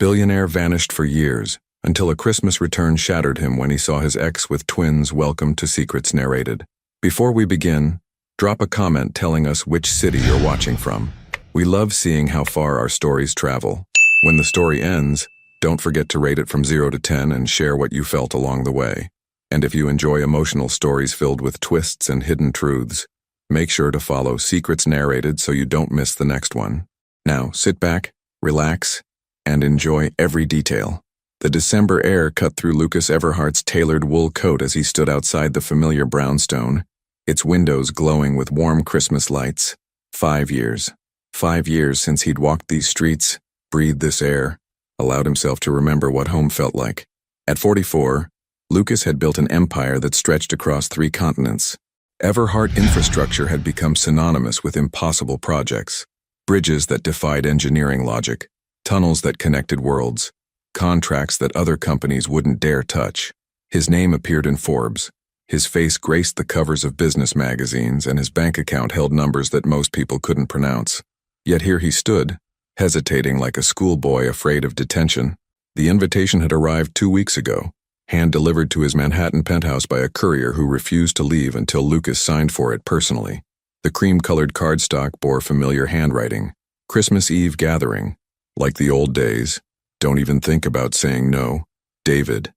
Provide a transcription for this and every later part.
Billionaire vanished for years, until a Christmas return shattered him when he saw his ex with twins welcome to Secrets Narrated. Before we begin, drop a comment telling us which city you're watching from. We love seeing how far our stories travel. When the story ends, don't forget to rate it from 0 to 10 and share what you felt along the way. And if you enjoy emotional stories filled with twists and hidden truths, make sure to follow Secrets Narrated so you don't miss the next one. Now, sit back, relax, and enjoy every detail. The December air cut through Lucas Everhart's tailored wool coat as he stood outside the familiar brownstone, its windows glowing with warm Christmas lights. 5 years. 5 years since he'd walked these streets, breathed this air, allowed himself to remember what home felt like. At 44, Lucas had built an empire that stretched across 3 continents. Everhart infrastructure had become synonymous with impossible projects. Bridges that defied engineering logic, tunnels that connected worlds, contracts that other companies wouldn't dare touch. His name appeared in Forbes. His face graced the covers of business magazines, and his bank account held numbers that most people couldn't pronounce. Yet here he stood, hesitating like a schoolboy afraid of detention. The invitation had arrived 2 weeks ago, hand-delivered to his Manhattan penthouse by a courier who refused to leave until Lucas signed for it personally. The cream-colored cardstock bore familiar handwriting. Christmas Eve gathering. Like the old days. Don't even think about saying no. David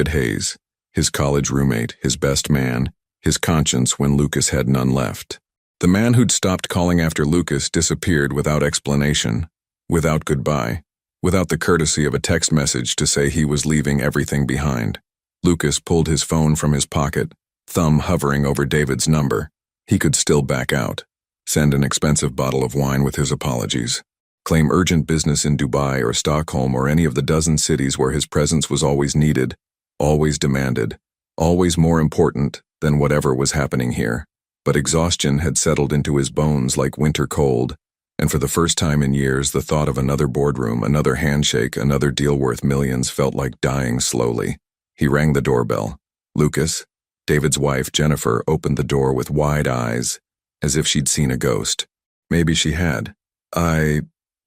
Hayes. His college roommate, his best man, his conscience when Lucas had none left. The man who'd stopped calling after Lucas disappeared without explanation, without goodbye, without the courtesy of a text message to say he was leaving everything behind. Lucas pulled his phone from his pocket, thumb hovering over David's number. He could still back out, send an expensive bottle of wine with his apologies, claim urgent business in Dubai or Stockholm or any of the dozen cities where his presence was always needed, always demanded, always more important than whatever was happening here. But exhaustion had settled into his bones like winter cold, and for the first time in years, the thought of another boardroom, another handshake, another deal worth millions felt like dying slowly. He rang the doorbell. Lucas, David's wife, Jennifer, opened the door with wide eyes, as if she'd seen a ghost. Maybe she had.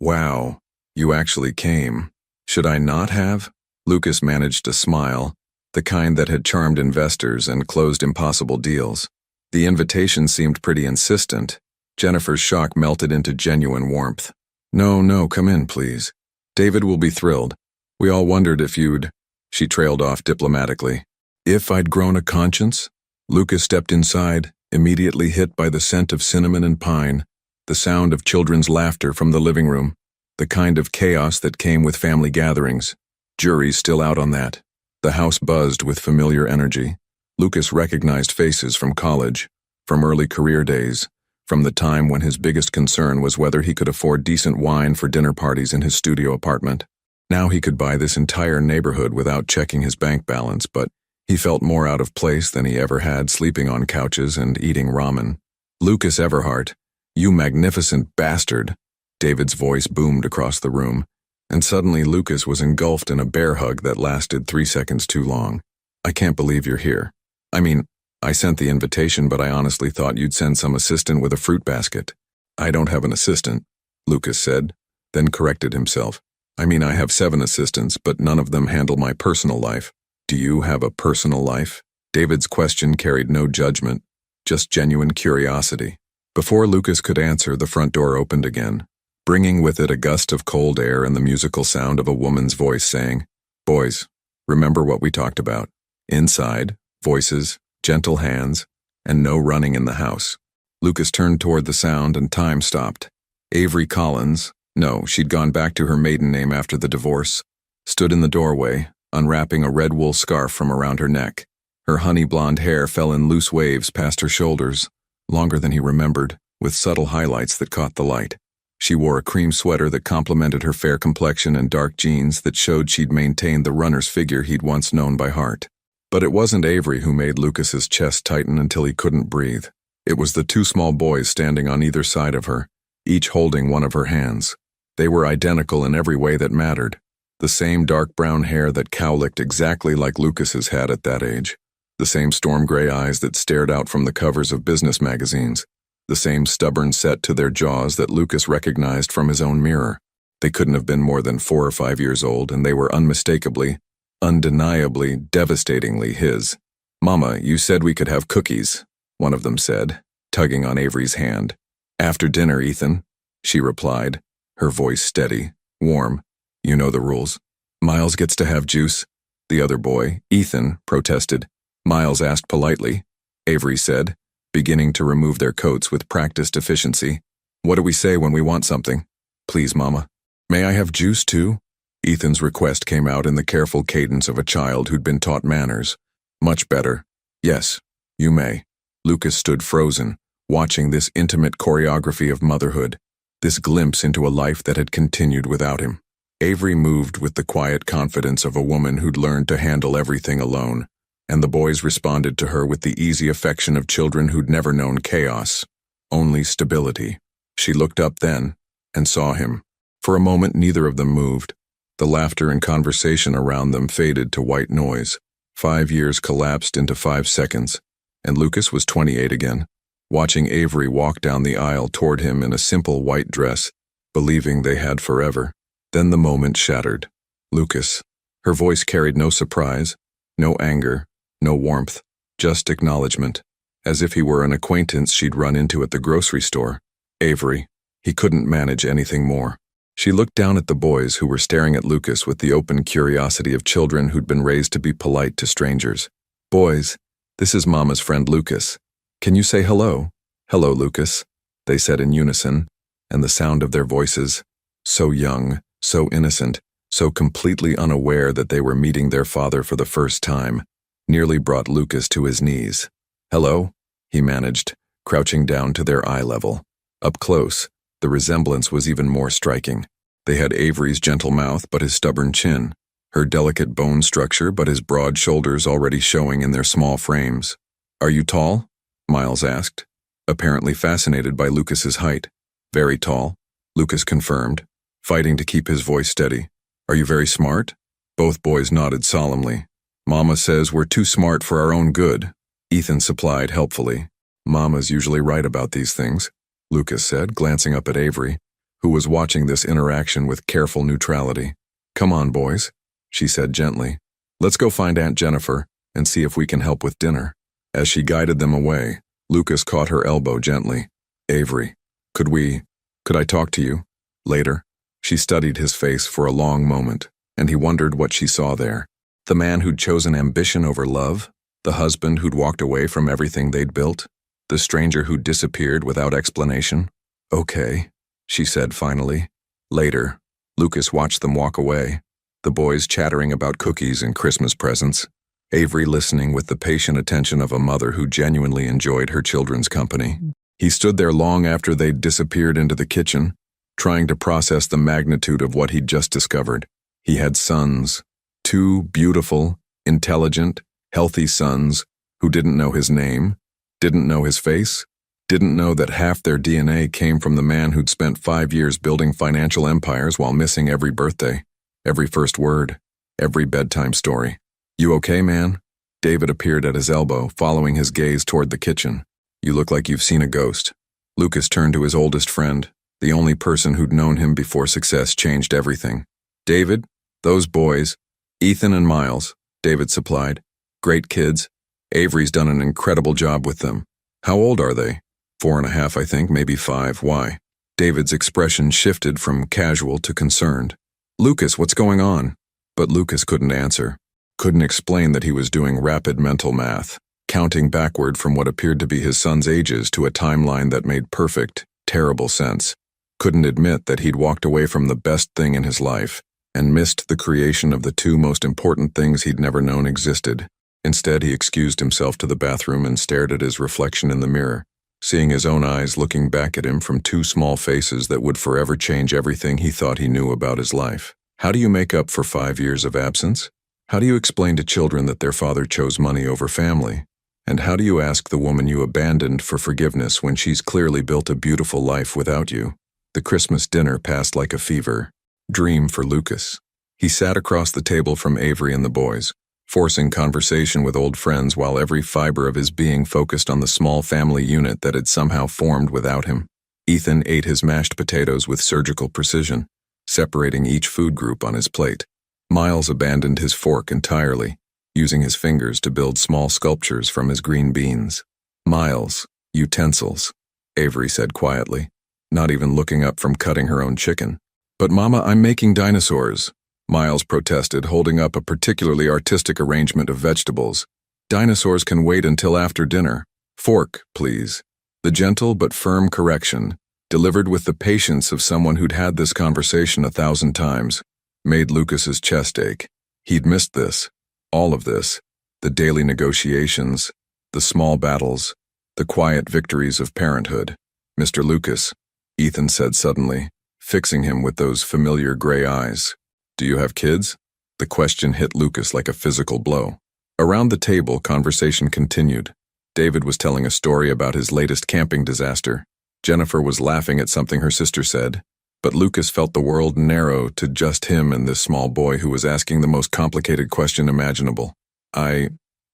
Wow, you actually came. Should I not have? Lucas managed a smile, the kind that had charmed investors and closed impossible deals. The invitation seemed pretty insistent. Jennifer's shock melted into genuine warmth. No, come in, please. David will be thrilled. We all wondered if you'd... She trailed off diplomatically. If I'd grown a conscience? Lucas stepped inside, immediately hit by the scent of cinnamon and pine, the sound of children's laughter from the living room, the kind of chaos that came with family gatherings. Jury's still out on that. The house buzzed with familiar energy. Lucas recognized faces from college, from early career days, from the time when his biggest concern was whether he could afford decent wine for dinner parties in his studio apartment. Now he could buy this entire neighborhood without checking his bank balance, but he felt more out of place than he ever had sleeping on couches and eating ramen. Lucas Everhart, you magnificent bastard! David's voice boomed across the room, and suddenly Lucas was engulfed in a bear hug that lasted 3 seconds too long. I can't believe you're here. I sent the invitation, but I honestly thought you'd send some assistant with a fruit basket. I don't have an assistant, Lucas said, then corrected himself. I have 7 assistants, but none of them handle my personal life. Do you have a personal life? David's question carried no judgment, just genuine curiosity. Before Lucas could answer, the front door opened again, bringing with it a gust of cold air and the musical sound of a woman's voice saying, "Boys, remember what we talked about. Inside, voices, gentle hands, and no running in the house." Lucas turned toward the sound and time stopped. Avery Collins, no, she'd gone back to her maiden name after the divorce, stood in the doorway, unwrapping a red wool scarf from around her neck. Her honey blonde hair fell in loose waves past her shoulders, longer than he remembered, with subtle highlights that caught the light. She wore a cream sweater that complemented her fair complexion and dark jeans that showed she'd maintained the runner's figure he'd once known by heart. But it wasn't Avery who made Lucas's chest tighten until he couldn't breathe. It was the 2 small boys standing on either side of her, each holding one of her hands. They were identical in every way that mattered. The same dark brown hair that cowlicked exactly like Lucas's had at that age. The same storm gray eyes that stared out from the covers of business magazines. The same stubborn set to their jaws that Lucas recognized from his own mirror. They couldn't have been more than 4 or 5 years old, and they were unmistakably, undeniably, devastatingly his. "Mama, you said we could have cookies," one of them said, tugging on Avery's hand. "After dinner, Ethan," she replied, her voice steady, warm. "You know the rules." "Miles gets to have juice," the other boy, Ethan, protested. Miles asked politely, Avery said, beginning to remove their coats with practiced efficiency. "What do we say when we want something?" "Please, Mama." "May I have juice too?" Ethan's request came out in the careful cadence of a child who'd been taught manners. "Much better. Yes, you may." Lucas stood frozen, watching this intimate choreography of motherhood, this glimpse into a life that had continued without him. Avery moved with the quiet confidence of a woman who'd learned to handle everything alone, and the boys responded to her with the easy affection of children who'd never known chaos, only stability. She looked up then, and saw him. For a moment neither of them moved. The laughter and conversation around them faded to white noise. 5 years collapsed into 5 seconds, and Lucas was 28 again, watching Avery walk down the aisle toward him in a simple white dress, believing they had forever. Then the moment shattered. "Lucas." Her voice carried no surprise, no anger, no warmth, just acknowledgement, as if he were an acquaintance she'd run into at the grocery store. "Avery." He couldn't manage anything more. She looked down at the boys who were staring at Lucas with the open curiosity of children who'd been raised to be polite to strangers. "Boys, this is Mama's friend Lucas. Can you say hello?" "Hello, Lucas," they said in unison, and the sound of their voices, so young, so innocent, so completely unaware that they were meeting their father for the first time, nearly brought Lucas to his knees. "Hello," he managed, crouching down to their eye level. Up close, the resemblance was even more striking. They had Avery's gentle mouth but his stubborn chin, her delicate bone structure but his broad shoulders already showing in their small frames. "Are you tall?" Miles asked, apparently fascinated by Lucas's height. "Very tall," Lucas confirmed, fighting to keep his voice steady. "Are you very smart?" Both boys nodded solemnly. "Mama says we're too smart for our own good," Ethan supplied helpfully. "Mama's usually right about these things," Lucas said, glancing up at Avery, who was watching this interaction with careful neutrality. "Come on, boys," she said gently. "Let's go find Aunt Jennifer and see if we can help with dinner." As she guided them away, Lucas caught her elbow gently. "Avery, could I talk to you? Later?" She studied his face for a long moment, and he wondered what she saw there. The man who'd chosen ambition over love? The husband who'd walked away from everything they'd built? The stranger who'd disappeared without explanation? "Okay," she said finally. Later, Lucas watched them walk away, the boys chattering about cookies and Christmas presents, Avery listening with the patient attention of a mother who genuinely enjoyed her children's company. He stood there long after they'd disappeared into the kitchen, trying to process the magnitude of what he'd just discovered. He had sons, 2 beautiful, intelligent, healthy sons who didn't know his name, didn't know his face, didn't know that half their DNA came from the man who'd spent 5 years building financial empires while missing every birthday, every first word, every bedtime story. "You okay, man?" David appeared at his elbow, following his gaze toward the kitchen. "You look like you've seen a ghost." Lucas turned to his oldest friend, the only person who'd known him before success changed everything. "David, those boys, Ethan and Miles," David supplied. "Great kids. Avery's done an incredible job with them. How old are they?" 4.5, I think, maybe 5. "Why?" David's expression shifted from casual to concerned. "Lucas, what's going on?" But Lucas couldn't answer, couldn't explain that he was doing rapid mental math, counting backward from what appeared to be his sons' ages to a timeline that made perfect, terrible sense. Couldn't admit that he'd walked away from the best thing in his life and missed the creation of the 2 most important things he'd never known existed. Instead, he excused himself to the bathroom and stared at his reflection in the mirror, seeing his own eyes looking back at him from 2 small faces that would forever change everything he thought he knew about his life. How do you make up for 5 years of absence? How do you explain to children that their father chose money over family? And how do you ask the woman you abandoned for forgiveness when she's clearly built a beautiful life without you? The Christmas dinner passed like a fever dream for Lucas. He sat across the table from Avery and the boys, forcing conversation with old friends while every fiber of his being focused on the small family unit that had somehow formed without him. Ethan ate his mashed potatoes with surgical precision, separating each food group on his plate. Miles abandoned his fork entirely, using his fingers to build small sculptures from his green beans. Miles, utensils, Avery said quietly, not even looking up from cutting her own chicken. But Mama, I'm making dinosaurs, Miles protested, holding up a particularly artistic arrangement of vegetables. Dinosaurs can wait until after dinner. Fork, please. The gentle but firm correction, delivered with the patience of someone who'd had this conversation 1,000 times, made Lucas's chest ache. He'd missed this, all of this, the daily negotiations, the small battles, the quiet victories of parenthood. Mr. Lucas, Ethan said suddenly, fixing him with those familiar gray eyes. Do you have kids? The question hit Lucas like a physical blow. Around the table, conversation continued. David was telling a story about his latest camping disaster. Jennifer was laughing at something her sister said, but Lucas felt the world narrow to just him and this small boy who was asking the most complicated question imaginable.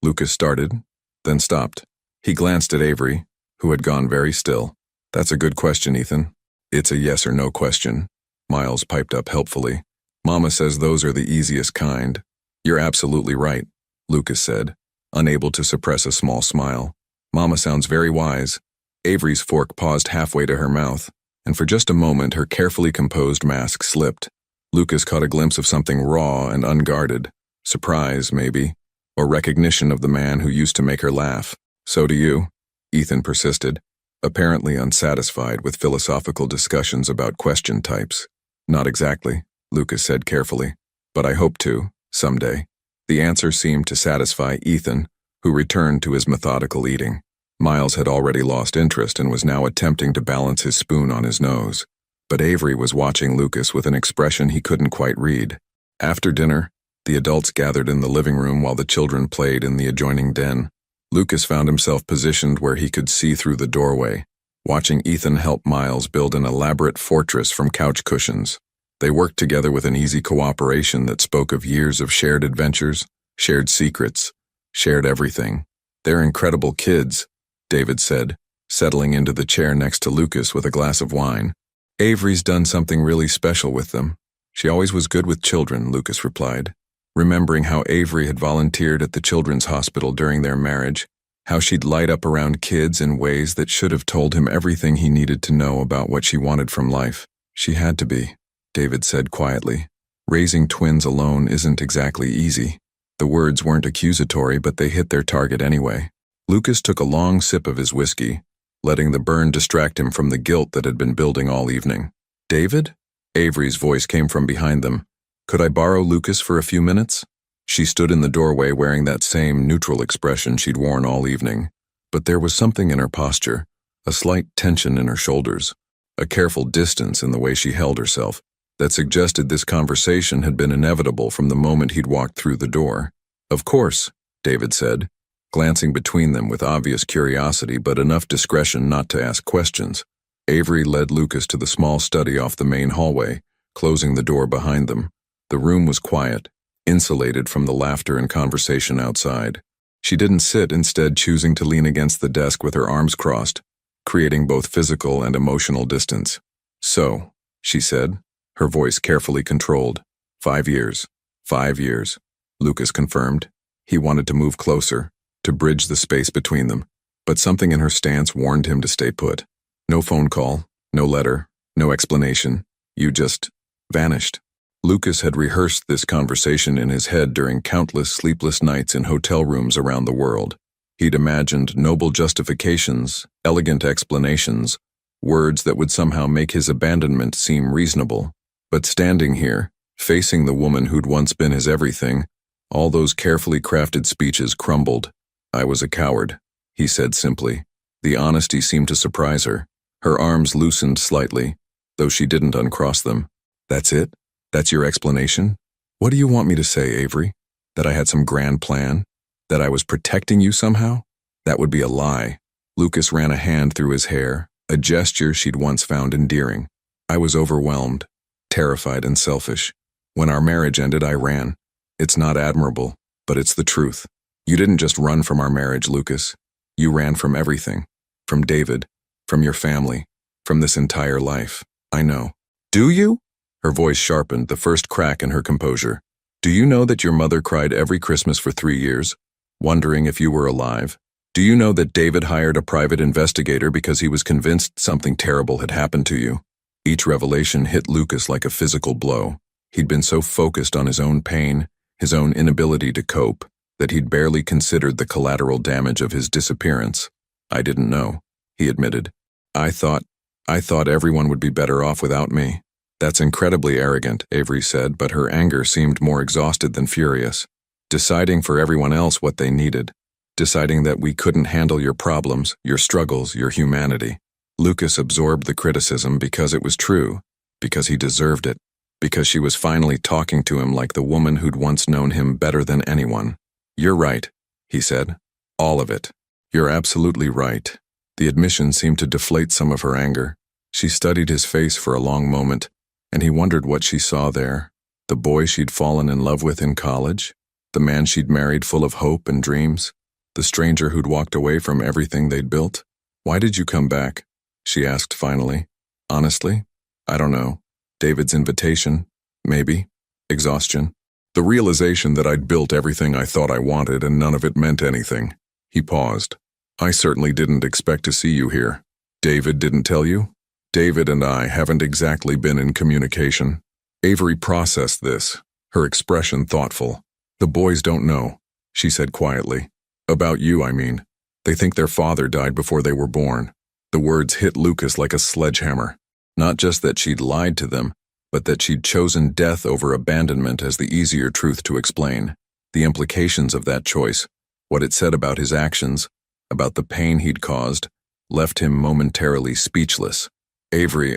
Lucas started, then stopped. He glanced at Avery, who had gone very still. That's a good question, Ethan. It's a yes or no question, Miles piped up helpfully. Mama says those are the easiest kind. You're absolutely right, Lucas said, unable to suppress a small smile. Mama sounds very wise. Avery's fork paused halfway to her mouth, and for just a moment her carefully composed mask slipped. Lucas caught a glimpse of something raw and unguarded. Surprise, maybe, or recognition of the man who used to make her laugh. So do you, Ethan persisted, apparently unsatisfied with philosophical discussions about question types. Not exactly, Lucas said carefully, but I hope to, someday. The answer seemed to satisfy Ethan, who returned to his methodical eating. Miles had already lost interest and was now attempting to balance his spoon on his nose. But Avery was watching Lucas with an expression he couldn't quite read. After dinner, the adults gathered in the living room while the children played in the adjoining den. Lucas found himself positioned where he could see through the doorway, watching Ethan help Miles build an elaborate fortress from couch cushions. They worked together with an easy cooperation that spoke of years of shared adventures, shared secrets, shared everything. They're incredible kids, David said, settling into the chair next to Lucas with a glass of wine. Avery's done something really special with them. She always was good with children, Lucas replied, remembering how Avery had volunteered at the children's hospital during their marriage, how she'd light up around kids in ways that should have told him everything he needed to know about what she wanted from life. She had to be, David said quietly. Raising twins alone isn't exactly easy. The words weren't accusatory, but they hit their target anyway. Lucas took a long sip of his whiskey, letting the burn distract him from the guilt that had been building all evening. David? Avery's voice came from behind them. Could I borrow Lucas for a few minutes? She stood in the doorway wearing that same neutral expression she'd worn all evening, but there was something in her posture, a slight tension in her shoulders, a careful distance in the way she held herself, that suggested this conversation had been inevitable from the moment he'd walked through the door. Of course, David said, glancing between them with obvious curiosity but enough discretion not to ask questions. Avery led Lucas to the small study off the main hallway, closing the door behind them. The room was quiet, insulated from the laughter and conversation outside. She didn't sit, instead choosing to lean against the desk with her arms crossed, creating both physical and emotional distance. So, she said, her voice carefully controlled. 5 years. 5 years, Lucas confirmed. He wanted to move closer, to bridge the space between them, but something in her stance warned him to stay put. No phone call, no letter, no explanation. You just vanished. Lucas had rehearsed this conversation in his head during countless sleepless nights in hotel rooms around the world. He'd imagined noble justifications, elegant explanations, words that would somehow make his abandonment seem reasonable. But standing here, facing the woman who'd once been his everything, all those carefully crafted speeches crumbled. I was a coward, he said simply. The honesty seemed to surprise her. Her arms loosened slightly, though she didn't uncross them. That's it? That's your explanation? What do you want me to say, Avery? That I had some grand plan? That I was protecting you somehow? That would be a lie. Lucas ran a hand through his hair, a gesture she'd once found endearing. I was overwhelmed, terrified and selfish. When our marriage ended, I ran. It's not admirable, but it's the truth. You didn't just run from our marriage, Lucas. You ran from everything. From David, from your family, from this entire life. I know. Do you? Her voice sharpened, the first crack in her composure. Do you know that your mother cried every Christmas for 3 years, wondering if you were alive? Do you know that David hired a private investigator because he was convinced something terrible had happened to you? Each revelation hit Lucas like a physical blow. He'd been so focused on his own pain, his own inability to cope, that he'd barely considered the collateral damage of his disappearance. I didn't know, he admitted. I thought everyone would be better off without me. That's incredibly arrogant, Avery said, but her anger seemed more exhausted than furious. Deciding for everyone else what they needed. Deciding that we couldn't handle your problems, your struggles, your humanity. Lucas absorbed the criticism because it was true, because he deserved it, because she was finally talking to him like the woman who'd once known him better than anyone. You're right, he said. All of it. You're absolutely right. The admission seemed to deflate some of her anger. She studied his face for a long moment, and he wondered what she saw there. The boy she'd fallen in love with in college? The man she'd married full of hope and dreams? The stranger who'd walked away from everything they'd built? Why did you come back? She asked finally. Honestly? I don't know. David's invitation? Maybe. Exhaustion. The realization that I'd built everything I thought I wanted and none of it meant anything. He paused. I certainly didn't expect to see you here. David didn't tell you? David and I haven't exactly been in communication. Avery processed this, her expression thoughtful. The boys don't know, she said quietly. About you, I mean. They think their father died before they were born. The words hit Lucas like a sledgehammer. Not just that she'd lied to them, but that she'd chosen death over abandonment as the easier truth to explain. The implications of that choice, what it said about his actions, about the pain he'd caused, left him momentarily speechless. Avery,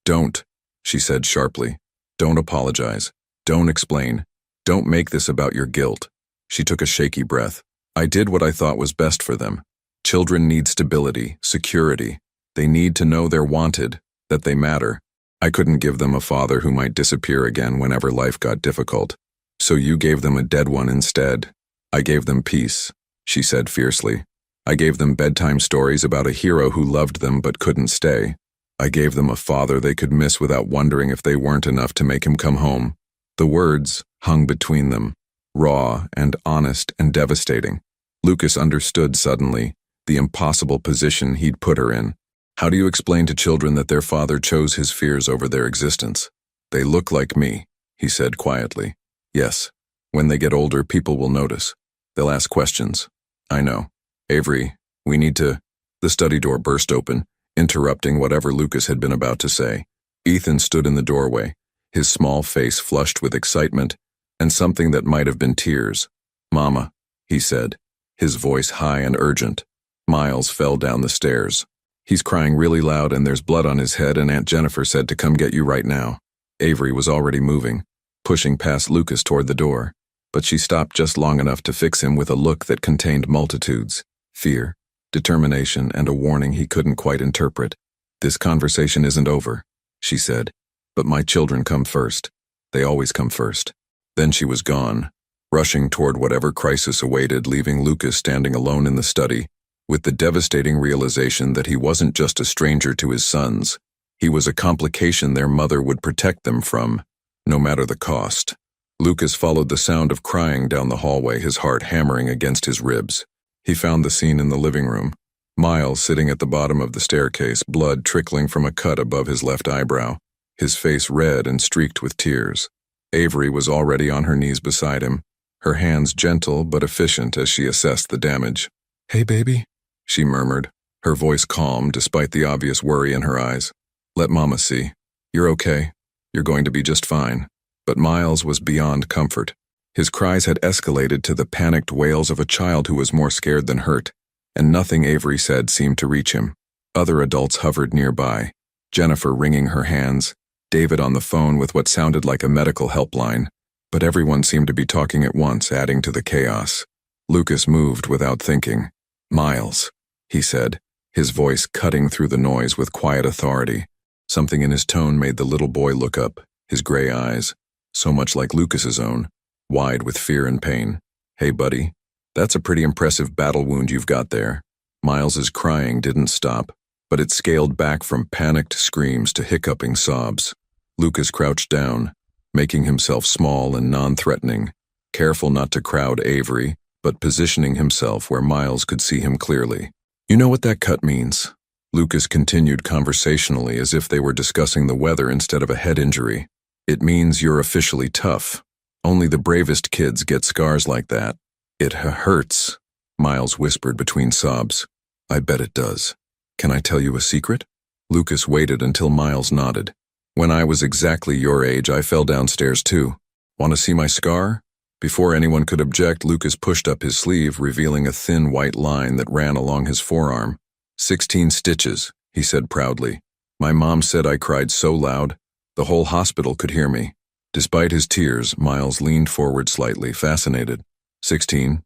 don't, she said sharply. Don't apologize. Don't explain. Don't make this about your guilt. She took a shaky breath. I did what I thought was best for them. Children need stability, security. They need to know they're wanted, that they matter. I couldn't give them a father who might disappear again whenever life got difficult. So you gave them a dead one instead. I gave them peace, she said fiercely. I gave them bedtime stories about a hero who loved them but couldn't stay. I gave them a father they could miss without wondering if they weren't enough to make him come home. The words hung between them, raw and honest and devastating. Lucas understood suddenly the impossible position he'd put her in. How do you explain to children that their father chose his fears over their existence? They look like me, he said quietly. Yes, when they get older, people will notice. They'll ask questions. I know. Avery, we need to... The study door burst open, interrupting whatever Lucas had been about to say. Ethan stood in the doorway, his small face flushed with excitement and something that might have been tears. Mama, he said, his voice high and urgent. Miles fell down the stairs. He's crying really loud and there's blood on his head and Aunt Jennifer said to come get you right now. Avery was already moving, pushing past Lucas toward the door, but she stopped just long enough to fix him with a look that contained multitudes, fear, determination, and a warning he couldn't quite interpret. This conversation isn't over, she said, but my children come first. They always come first. Then she was gone, rushing toward whatever crisis awaited, leaving Lucas standing alone in the study, with the devastating realization that he wasn't just a stranger to his sons. He was a complication their mother would protect them from, no matter the cost. Lucas followed the sound of crying down the hallway, his heart hammering against his ribs. He found the scene in the living room. Miles sitting at the bottom of the staircase, blood trickling from a cut above his left eyebrow, his face red and streaked with tears. Avery was already on her knees beside him, her hands gentle but efficient as she assessed the damage. Hey, baby, she murmured, her voice calm despite the obvious worry in her eyes. Let Mama see. You're okay. You're going to be just fine. But Miles was beyond comfort. His cries had escalated to the panicked wails of a child who was more scared than hurt, and nothing Avery said seemed to reach him. Other adults hovered nearby, Jennifer wringing her hands, David on the phone with what sounded like a medical helpline, but everyone seemed to be talking at once, adding to the chaos. Lucas moved without thinking. Miles, he said, his voice cutting through the noise with quiet authority. Something in his tone made the little boy look up, his gray eyes, so much like Lucas's own, wide with fear and pain. Hey, buddy, that's a pretty impressive battle wound you've got there. Miles's crying didn't stop, but it scaled back from panicked screams to hiccuping sobs. Lucas crouched down, making himself small and non-threatening, careful not to crowd Avery, but positioning himself where Miles could see him clearly. You know what that cut means? Lucas continued conversationally as if they were discussing the weather instead of a head injury. It means you're officially tough. Only the bravest kids get scars like that. It hurts, Miles whispered between sobs. I bet it does. Can I tell you a secret? Lucas waited until Miles nodded. When I was exactly your age, I fell downstairs too. Want to see my scar? Before anyone could object, Lucas pushed up his sleeve, revealing a thin white line that ran along his forearm. 16 stitches, he said proudly. My mom said I cried so loud, the whole hospital could hear me. Despite his tears, Miles leaned forward slightly, fascinated. 16.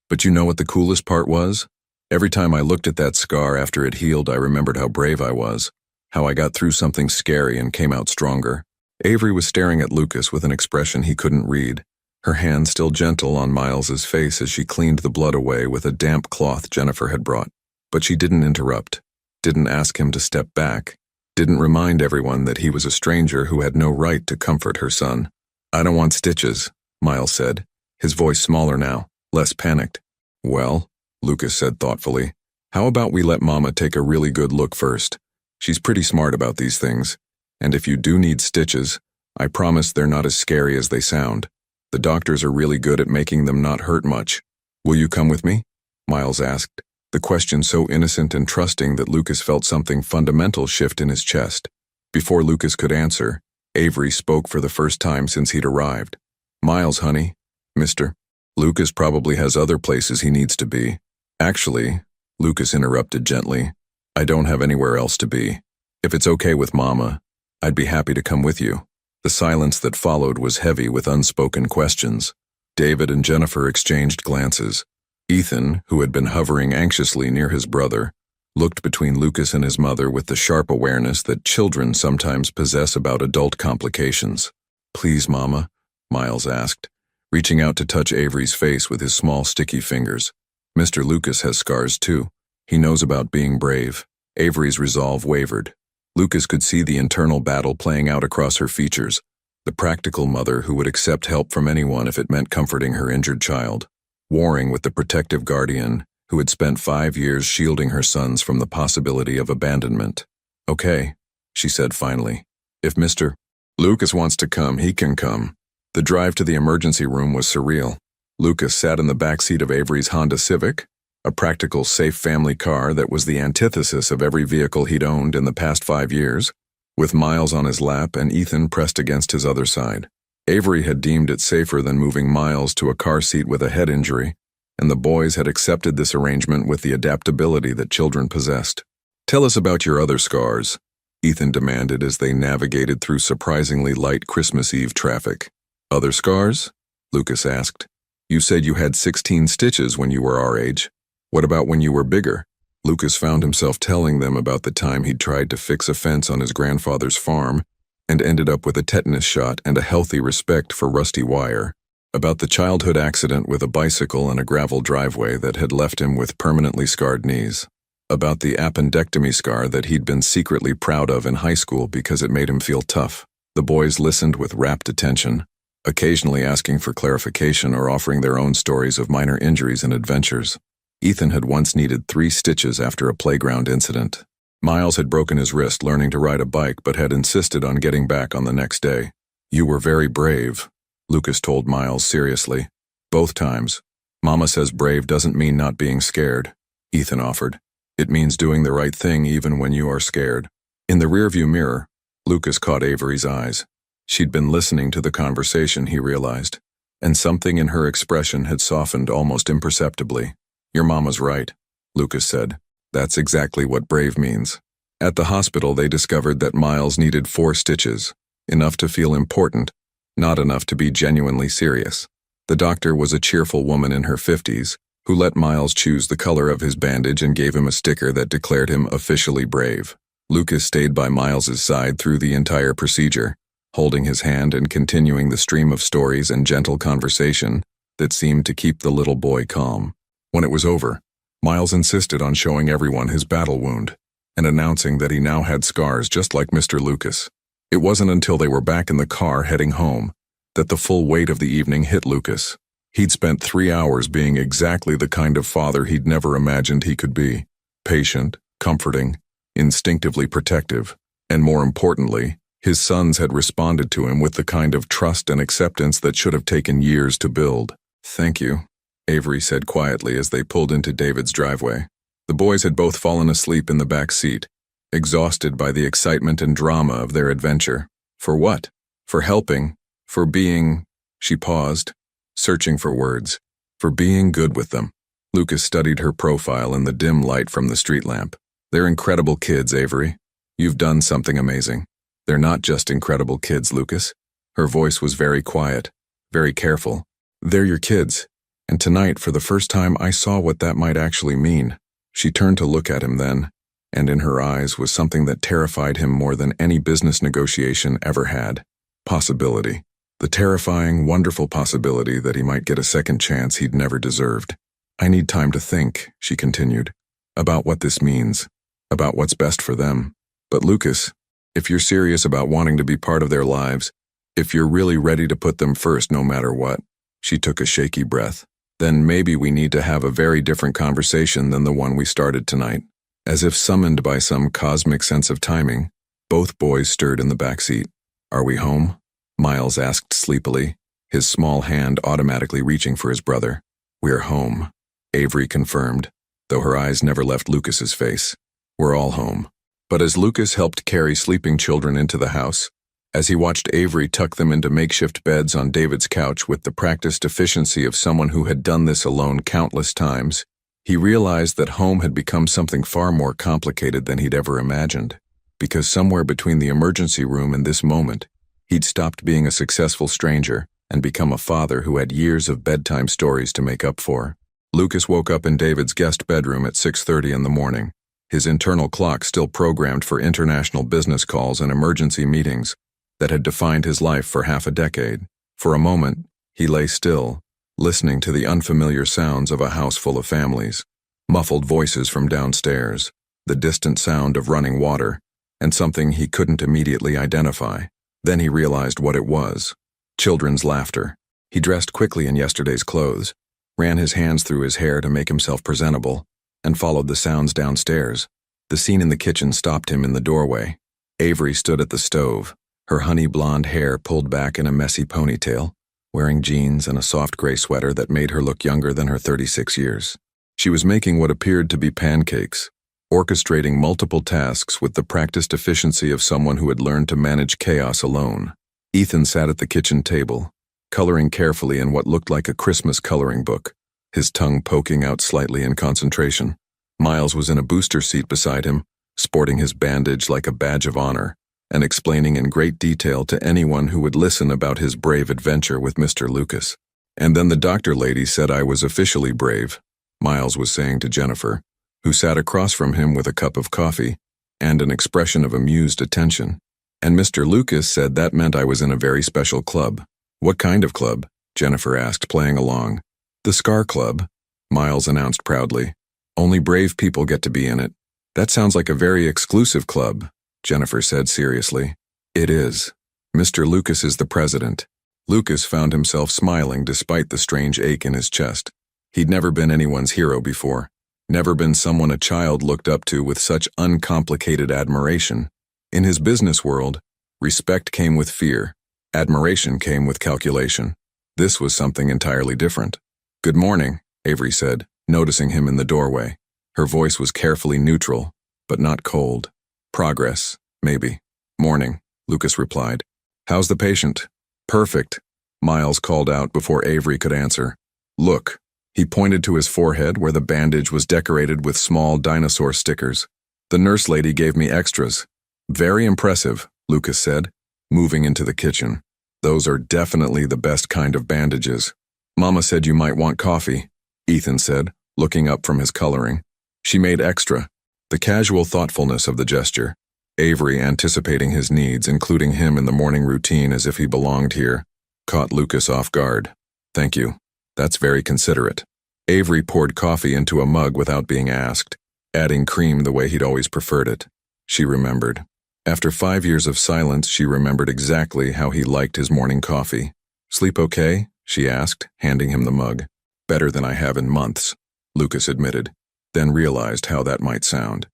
But you know what the coolest part was? Every time I looked at that scar after it healed, I remembered how brave I was, how I got through something scary and came out stronger. Avery was staring at Lucas with an expression he couldn't read, her hand still gentle on Miles's face as she cleaned the blood away with a damp cloth Jennifer had brought. But she didn't interrupt, didn't ask him to step back, didn't remind everyone that he was a stranger who had no right to comfort her son. I don't want stitches, Miles said, his voice smaller now, less panicked. Well, Lucas said thoughtfully, how about we let Mama take a really good look first? She's pretty smart about these things. And if you do need stitches, I promise they're not as scary as they sound. The doctors are really good at making them not hurt much. Will you come with me? Miles asked, the question so innocent and trusting that Lucas felt something fundamental shift in his chest. Before Lucas could answer, Avery spoke for the first time since he'd arrived. Miles, honey, mister. Lucas probably has other places he needs to be. Actually, Lucas interrupted gently, I don't have anywhere else to be. If it's okay with Mama, I'd be happy to come with you. The silence that followed was heavy with unspoken questions. David and Jennifer exchanged glances. Ethan, who had been hovering anxiously near his brother, looked between Lucas and his mother with the sharp awareness that children sometimes possess about adult complications. Please, Mama, Miles asked, reaching out to touch Avery's face with his small sticky fingers. Mr. Lucas has scars too. He knows about being brave. Avery's resolve wavered. Lucas could see the internal battle playing out across her features, the practical mother who would accept help from anyone if it meant comforting her injured child, warring with the protective guardian who had spent 5 years shielding her sons from the possibility of abandonment. Okay, she said finally. If Mr. Lucas wants to come, he can come. The drive to the emergency room was surreal. Lucas sat in the back seat of Avery's Honda Civic, a practical, safe family car that was the antithesis of every vehicle he'd owned in the past 5 years, with Miles on his lap and Ethan pressed against his other side. Avery had deemed it safer than moving Miles to a car seat with a head injury, and the boys had accepted this arrangement with the adaptability that children possessed. Tell us about your other scars, Ethan demanded as they navigated through surprisingly light Christmas Eve traffic. Other scars? Lucas asked. You said you had 16 stitches when you were our age. What about when you were bigger? Lucas found himself telling them about the time he'd tried to fix a fence on his grandfather's farm and ended up with a tetanus shot and a healthy respect for rusty wire. About the childhood accident with a bicycle in a gravel driveway that had left him with permanently scarred knees. About the appendectomy scar that he'd been secretly proud of in high school because it made him feel tough. The boys listened with rapt attention, occasionally asking for clarification or offering their own stories of minor injuries and adventures. Ethan had once needed 3 stitches after a playground incident. Miles had broken his wrist learning to ride a bike but had insisted on getting back on the next day. You were very brave, Lucas told Miles seriously. Both times. Mama says brave doesn't mean not being scared, Ethan offered. It means doing the right thing even when you are scared. In the rearview mirror, Lucas caught Avery's eyes. She'd been listening to the conversation, he realized, and something in her expression had softened almost imperceptibly. Your mama's right, Lucas said. That's exactly what brave means. At the hospital, they discovered that Miles needed 4 stitches, enough to feel important, not enough to be genuinely serious. The doctor was a cheerful woman in her 50s, who let Miles choose the color of his bandage and gave him a sticker that declared him officially brave. Lucas stayed by Miles's side through the entire procedure, holding his hand and continuing the stream of stories and gentle conversation that seemed to keep the little boy calm. When it was over, Miles insisted on showing everyone his battle wound and announcing that he now had scars just like Mr. Lucas. It wasn't until they were back in the car heading home that the full weight of the evening hit Lucas. He'd spent 3 hours being exactly the kind of father he'd never imagined he could be. Patient, comforting, instinctively protective, and more importantly, his sons had responded to him with the kind of trust and acceptance that should have taken years to build. "Thank you," Avery said quietly as they pulled into David's driveway. The boys had both fallen asleep in the back seat, exhausted by the excitement and drama of their adventure. For what? For helping? For being... She paused, searching for words. For being good with them. Lucas studied her profile in the dim light from the street lamp. "They're incredible kids, Avery. You've done something amazing. They're not just incredible kids, Lucas." Her voice was very quiet, very careful. "They're your kids. And tonight, for the first time, I saw what that might actually mean." She turned to look at him then, and in her eyes was something that terrified him more than any business negotiation ever had. Possibility. The terrifying, wonderful possibility that he might get a second chance he'd never deserved. "I need time to think," she continued, "about what this means, about what's best for them. But Lucas, if you're serious about wanting to be part of their lives, if you're really ready to put them first no matter what," she took a shaky breath, "then maybe we need to have a very different conversation than the one we started tonight." As if summoned by some cosmic sense of timing, both boys stirred in the back seat. "Are we home?" Miles asked sleepily, his small hand automatically reaching for his brother. "We're home," Avery confirmed, though her eyes never left Lucas's face. "We're all home." But as Lucas helped carry sleeping children into the house, as he watched Avery tuck them into makeshift beds on David's couch with the practiced efficiency of someone who had done this alone countless times, he realized that home had become something far more complicated than he'd ever imagined, because somewhere between the emergency room and this moment, he'd stopped being a successful stranger and become a father who had years of bedtime stories to make up for. Lucas woke up in David's guest bedroom at 6:30 in the morning, his internal clock still programmed for international business calls and emergency meetings that had defined his life for half a decade. For a moment, he lay still, listening to the unfamiliar sounds of a house full of families, muffled voices from downstairs, the distant sound of running water, and something he couldn't immediately identify. Then he realized what it was: children's laughter. He dressed quickly in yesterday's clothes, ran his hands through his hair to make himself presentable, and followed the sounds downstairs. The scene in the kitchen stopped him in the doorway. Avery stood at the stove, her honey blonde hair pulled back in a messy ponytail, wearing jeans and a soft gray sweater that made her look younger than her 36 years. She was making what appeared to be pancakes, orchestrating multiple tasks with the practiced efficiency of someone who had learned to manage chaos alone. Ethan sat at the kitchen table, coloring carefully in what looked like a Christmas coloring book, his tongue poking out slightly in concentration. Miles was in a booster seat beside him, sporting his bandage like a badge of honor, and explaining in great detail to anyone who would listen about his brave adventure with Mr. Lucas. "And then the doctor lady said I was officially brave," Miles was saying to Jennifer, who sat across from him with a cup of coffee and an expression of amused attention. "And Mr. Lucas said that meant I was in a very special club." "What kind of club?" Jennifer asked, playing along. "The Scar Club," Miles announced proudly. "Only brave people get to be in it." "That sounds like a very exclusive club," Jennifer said seriously. "It is. Mr. Lucas is the president." Lucas found himself smiling despite the strange ache in his chest. He'd never been anyone's hero before, never been someone a child looked up to with such uncomplicated admiration. In his business world, respect came with fear, admiration came with calculation. This was something entirely different. "Good morning," Avery said, noticing him in the doorway. Her voice was carefully neutral, but not cold. "Progress, maybe." "Morning," Lucas replied. "How's the patient?" "Perfect," Miles called out before Avery could answer. "Look." He pointed to his forehead where the bandage was decorated with small dinosaur stickers. "The nurse lady gave me extras." "Very impressive," Lucas said, moving into the kitchen. "Those are definitely the best kind of bandages." "Mama said you might want coffee," Ethan said, looking up from his coloring. "She made extra." The casual thoughtfulness of the gesture, Avery anticipating his needs, including him in the morning routine as if he belonged here, caught Lucas off guard. "Thank you. That's very considerate." Avery poured coffee into a mug without being asked, adding cream the way he'd always preferred it. She remembered. After 5 years of silence, she remembered exactly how he liked his morning coffee. "Sleep okay?" she asked, handing him the mug. "Better than I have in months," Lucas admitted, then realized how that might sound.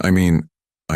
I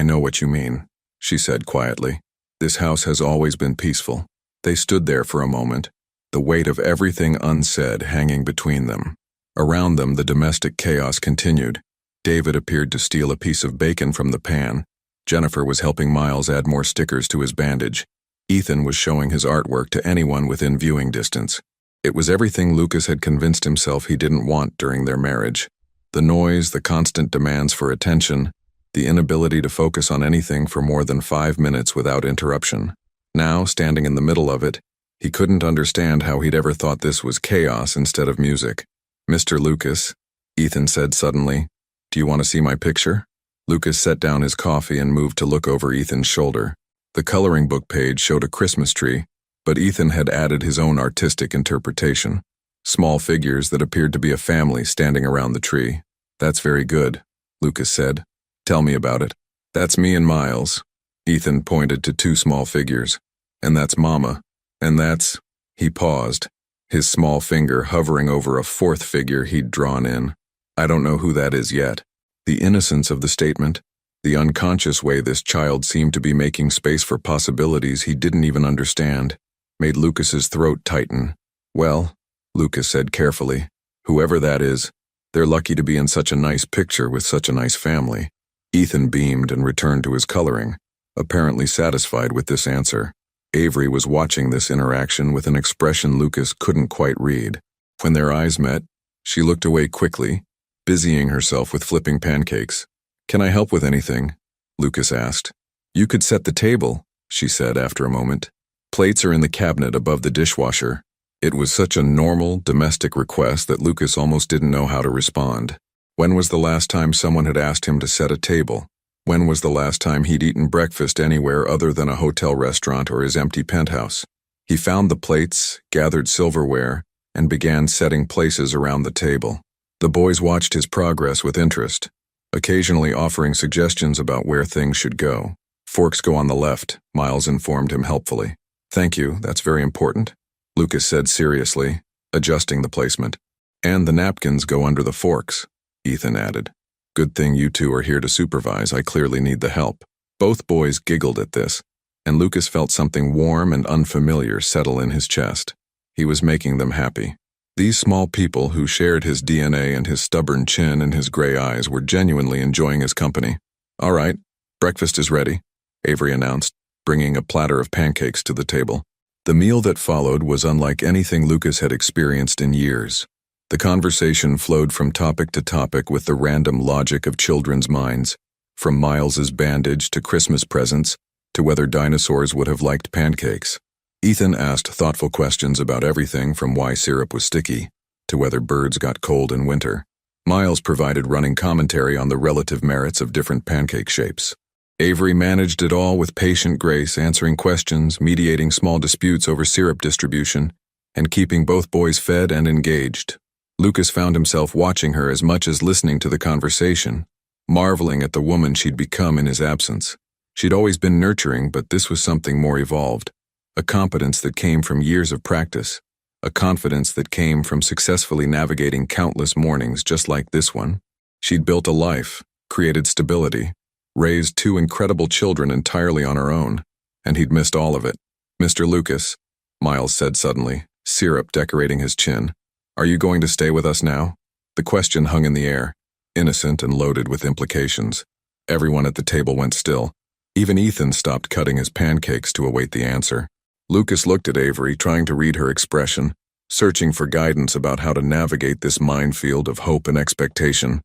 know what you mean," she said quietly. "This house has always been peaceful." They stood there for a moment, the weight of everything unsaid hanging between them. Around them, the domestic chaos continued. David appeared to steal a piece of bacon from the pan. Jennifer was helping Miles add more stickers to his bandage. Ethan was showing his artwork to anyone within viewing distance. It was everything Lucas had convinced himself he didn't want during their marriage. The noise, the constant demands for attention, the inability to focus on anything for more than 5 minutes without interruption. Now, standing in the middle of it, he couldn't understand how he'd ever thought this was chaos instead of music. "Mr. Lucas," Ethan said suddenly, "do you want to see my picture?" Lucas set down his coffee and moved to look over Ethan's shoulder. The coloring book page showed a Christmas tree, but Ethan had added his own artistic interpretation. Small figures that appeared to be a family standing around the tree. "That's very good," Lucas said. "Tell me about it." "That's me and Miles." Ethan pointed to 2 small figures. "And that's Mama. And that's—" He paused, his small finger hovering over a 4th figure he'd drawn in. "I don't know who that is yet." The innocence of the statement, the unconscious way this child seemed to be making space for possibilities he didn't even understand, made Lucas's throat tighten. "Well," Lucas said carefully, "whoever that is, they're lucky to be in such a nice picture with such a nice family." Ethan beamed and returned to his coloring, apparently satisfied with this answer. Avery was watching this interaction with an expression Lucas couldn't quite read. When their eyes met, she looked away quickly, busying herself with flipping pancakes. "Can I help with anything?" Lucas asked. "You could set the table," she said after a moment. "Plates are in the cabinet above the dishwasher." It was such a normal, domestic request that Lucas almost didn't know how to respond. When was the last time someone had asked him to set a table? When was the last time he'd eaten breakfast anywhere other than a hotel restaurant or his empty penthouse? He found the plates, gathered silverware, and began setting places around the table. The boys watched his progress with interest, occasionally offering suggestions about where things should go. "Forks go on the left," Miles informed him helpfully. "Thank you, that's very important," Lucas said seriously, adjusting the placement. "And the napkins go under the forks," Ethan added. "Good thing you 2 are here to supervise. I clearly need the help." Both boys giggled at this, and Lucas felt something warm and unfamiliar settle in his chest. He was making them happy. These small people who shared his DNA and his stubborn chin and his gray eyes were genuinely enjoying his company. "All right, breakfast is ready," Avery announced, bringing a platter of pancakes to the table. The meal that followed was unlike anything Lucas had experienced in years. The conversation flowed from topic to topic with the random logic of children's minds, from Miles's bandage to Christmas presents to whether dinosaurs would have liked pancakes. Ethan asked thoughtful questions about everything from why syrup was sticky to whether birds got cold in winter. Miles provided running commentary on the relative merits of different pancake shapes. Avery managed it all with patient grace, answering questions, mediating small disputes over syrup distribution, and keeping both boys fed and engaged. Lucas found himself watching her as much as listening to the conversation, marveling at the woman she'd become in his absence. She'd always been nurturing, but this was something more evolved. A competence that came from years of practice, a confidence that came from successfully navigating countless mornings just like this one. She'd built a life, created stability, raised 2 incredible children entirely on her own, and he'd missed all of it. "Mr. Lucas," Miles said suddenly, syrup decorating his chin, "are you going to stay with us now?" The question hung in the air, innocent and loaded with implications. Everyone at the table went still. Even Ethan stopped cutting his pancakes to await the answer. Lucas looked at Avery, trying to read her expression, searching for guidance about how to navigate this minefield of hope and expectation.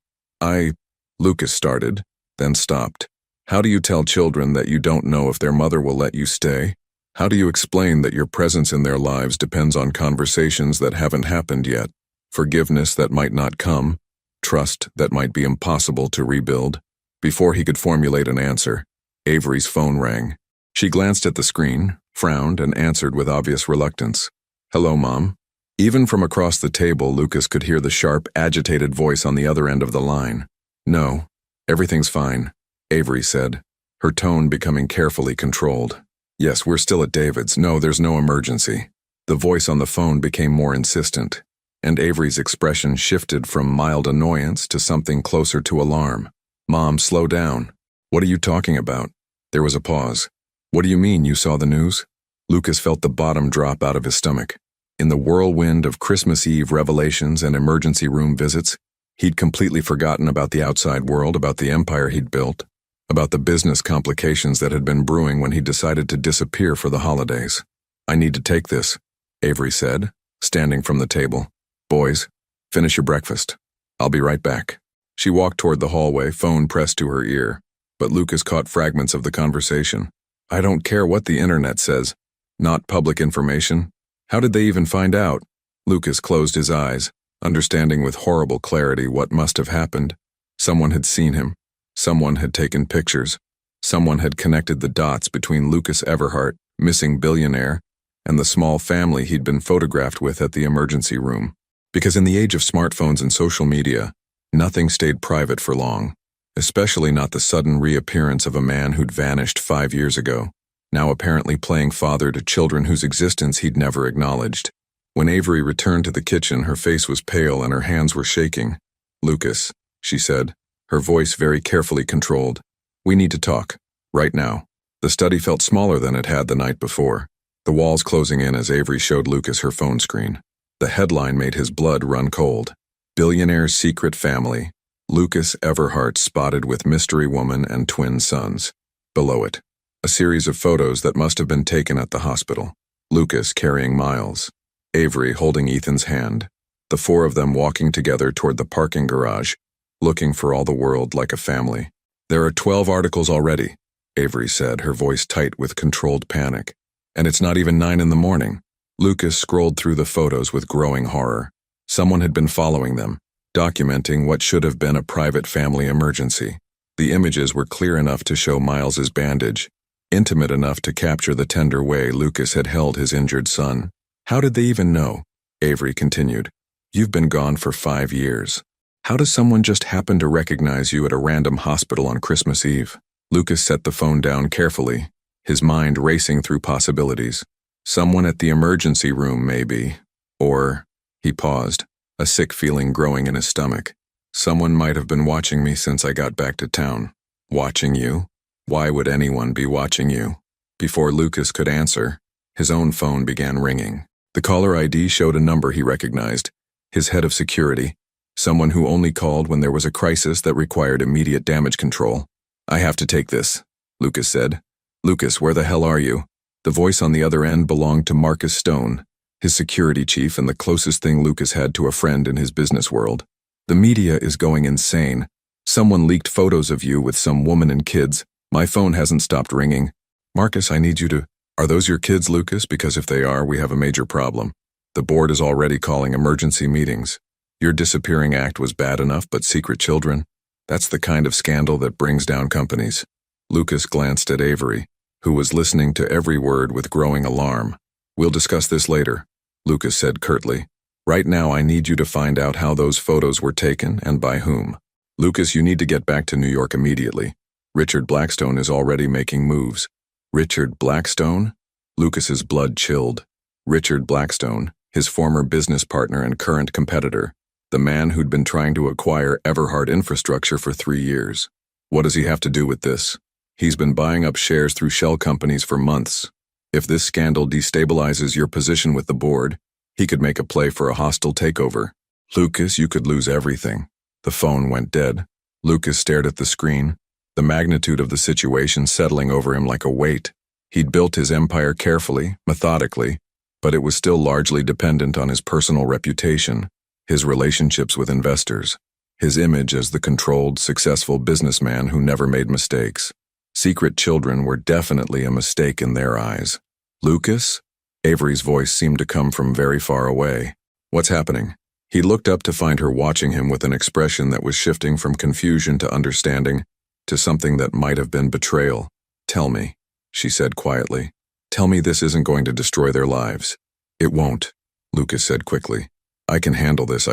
Lucas started, then stopped. "How do you tell children that you don't know if their mother will let you stay? How do you explain that your presence in their lives depends on conversations that haven't happened yet, forgiveness that might not come, trust that might be impossible to rebuild?" Before he could formulate an answer, Avery's phone rang. She glanced at the screen, frowned, and answered with obvious reluctance. "Hello, Mom." Even from across the table, Lucas could hear the sharp, agitated voice on the other end of the line. "No, everything's fine," Avery said. her tone becoming carefully controlled. Yes, we're still at David's. No, there's no emergency. The voice on the phone became more insistent, and Avery's expression shifted from mild annoyance to something closer to alarm. Mom, slow down. What are you talking about? There was a pause. What do you mean you saw the news? Lucas felt the bottom drop out of his stomach. In the whirlwind of Christmas Eve revelations and emergency room visits, he'd completely forgotten about the outside world, about the empire he'd built, about the business complications that had been brewing when he decided to disappear for the holidays. I need to take this, Avery said, standing from the table. Boys, finish your breakfast. I'll be right back. She walked toward the hallway, phone pressed to her ear, but Lucas caught fragments of the conversation. I don't care what the internet says. Not public information. How did they even find out? Lucas closed his eyes, understanding with horrible clarity what must have happened. Someone had seen him. Someone had taken pictures. Someone had connected the dots between Lucas Everhart, missing billionaire, and the small family he'd been photographed with at the emergency room. Because in the age of smartphones and social media, nothing stayed private for long, especially not the sudden reappearance of a man who'd vanished 5 years ago, now apparently playing father to children whose existence he'd never acknowledged. When Avery returned to the kitchen, her face was pale and her hands were shaking. Lucas, she said, her voice very carefully controlled. We need to talk. Right now. The study felt smaller than it had the night before, the walls closing in as Avery showed Lucas her phone screen. The headline made his blood run cold. Billionaire's secret family. Lucas Everhart spotted with mystery woman and twin sons. Below it, a series of photos that must have been taken at the hospital. Lucas carrying Miles. Avery holding Ethan's hand. The four of them walking together toward the parking garage, looking for all the world like a family. There are 12 articles already, Avery said, her voice tight with controlled panic. And it's not even 9 in the morning. Lucas scrolled through the photos with growing horror. Someone had been following them, documenting what should have been a private family emergency. The images were clear enough to show Miles's bandage, intimate enough to capture the tender way Lucas had held his injured son. How did they even know? Avery continued. You've been gone for 5 years. How does someone just happen to recognize you at a random hospital on Christmas Eve? Lucas set the phone down carefully, his mind racing through possibilities. Someone at the emergency room, maybe. Or, he paused, a sick feeling growing in his stomach. Someone might have been watching me since I got back to town. Watching you? Why would anyone be watching you? Before Lucas could answer, his own phone began ringing. The caller ID showed a number he recognized, his head of security, someone who only called when there was a crisis that required immediate damage control. I have to take this, Lucas said. Lucas, where the hell are you? The voice on the other end belonged to Marcus Stone, his security chief and the closest thing Lucas had to a friend in his business world. The media is going insane. Someone leaked photos of you with some woman and kids. My phone hasn't stopped ringing. Marcus, I need you to... Are those your kids, Lucas? Because if they are, we have a major problem. The board is already calling emergency meetings. Your disappearing act was bad enough, but secret children? That's the kind of scandal that brings down companies. Lucas glanced at Avery, who was listening to every word with growing alarm. We'll discuss this later, Lucas said curtly. Right now I need you to find out how those photos were taken and by whom. Lucas, you need to get back to New York immediately. Richard Blackstone is already making moves. Richard Blackstone? Lucas's blood chilled. Richard Blackstone, his former business partner and current competitor, the man who'd been trying to acquire Everhart Infrastructure for 3 years. What does he have to do with this? He's been buying up shares through shell companies for months. If this scandal destabilizes your position with the board, he could make a play for a hostile takeover. Lucas, you could lose everything. The phone went dead. Lucas stared at the screen, the magnitude of the situation settling over him like a weight. He'd built his empire carefully, methodically, but it was still largely dependent on his personal reputation, his relationships with investors, his image as the controlled, successful businessman who never made mistakes. Secret children were definitely a mistake in their eyes. Lucas? Avery's voice seemed to come from very far away. What's happening? He looked up to find her watching him with an expression that was shifting from confusion to understanding, to something that might have been betrayal. Tell me, she said quietly. Tell me this isn't going to destroy their lives. It won't, Lucas said quickly. I can handle this,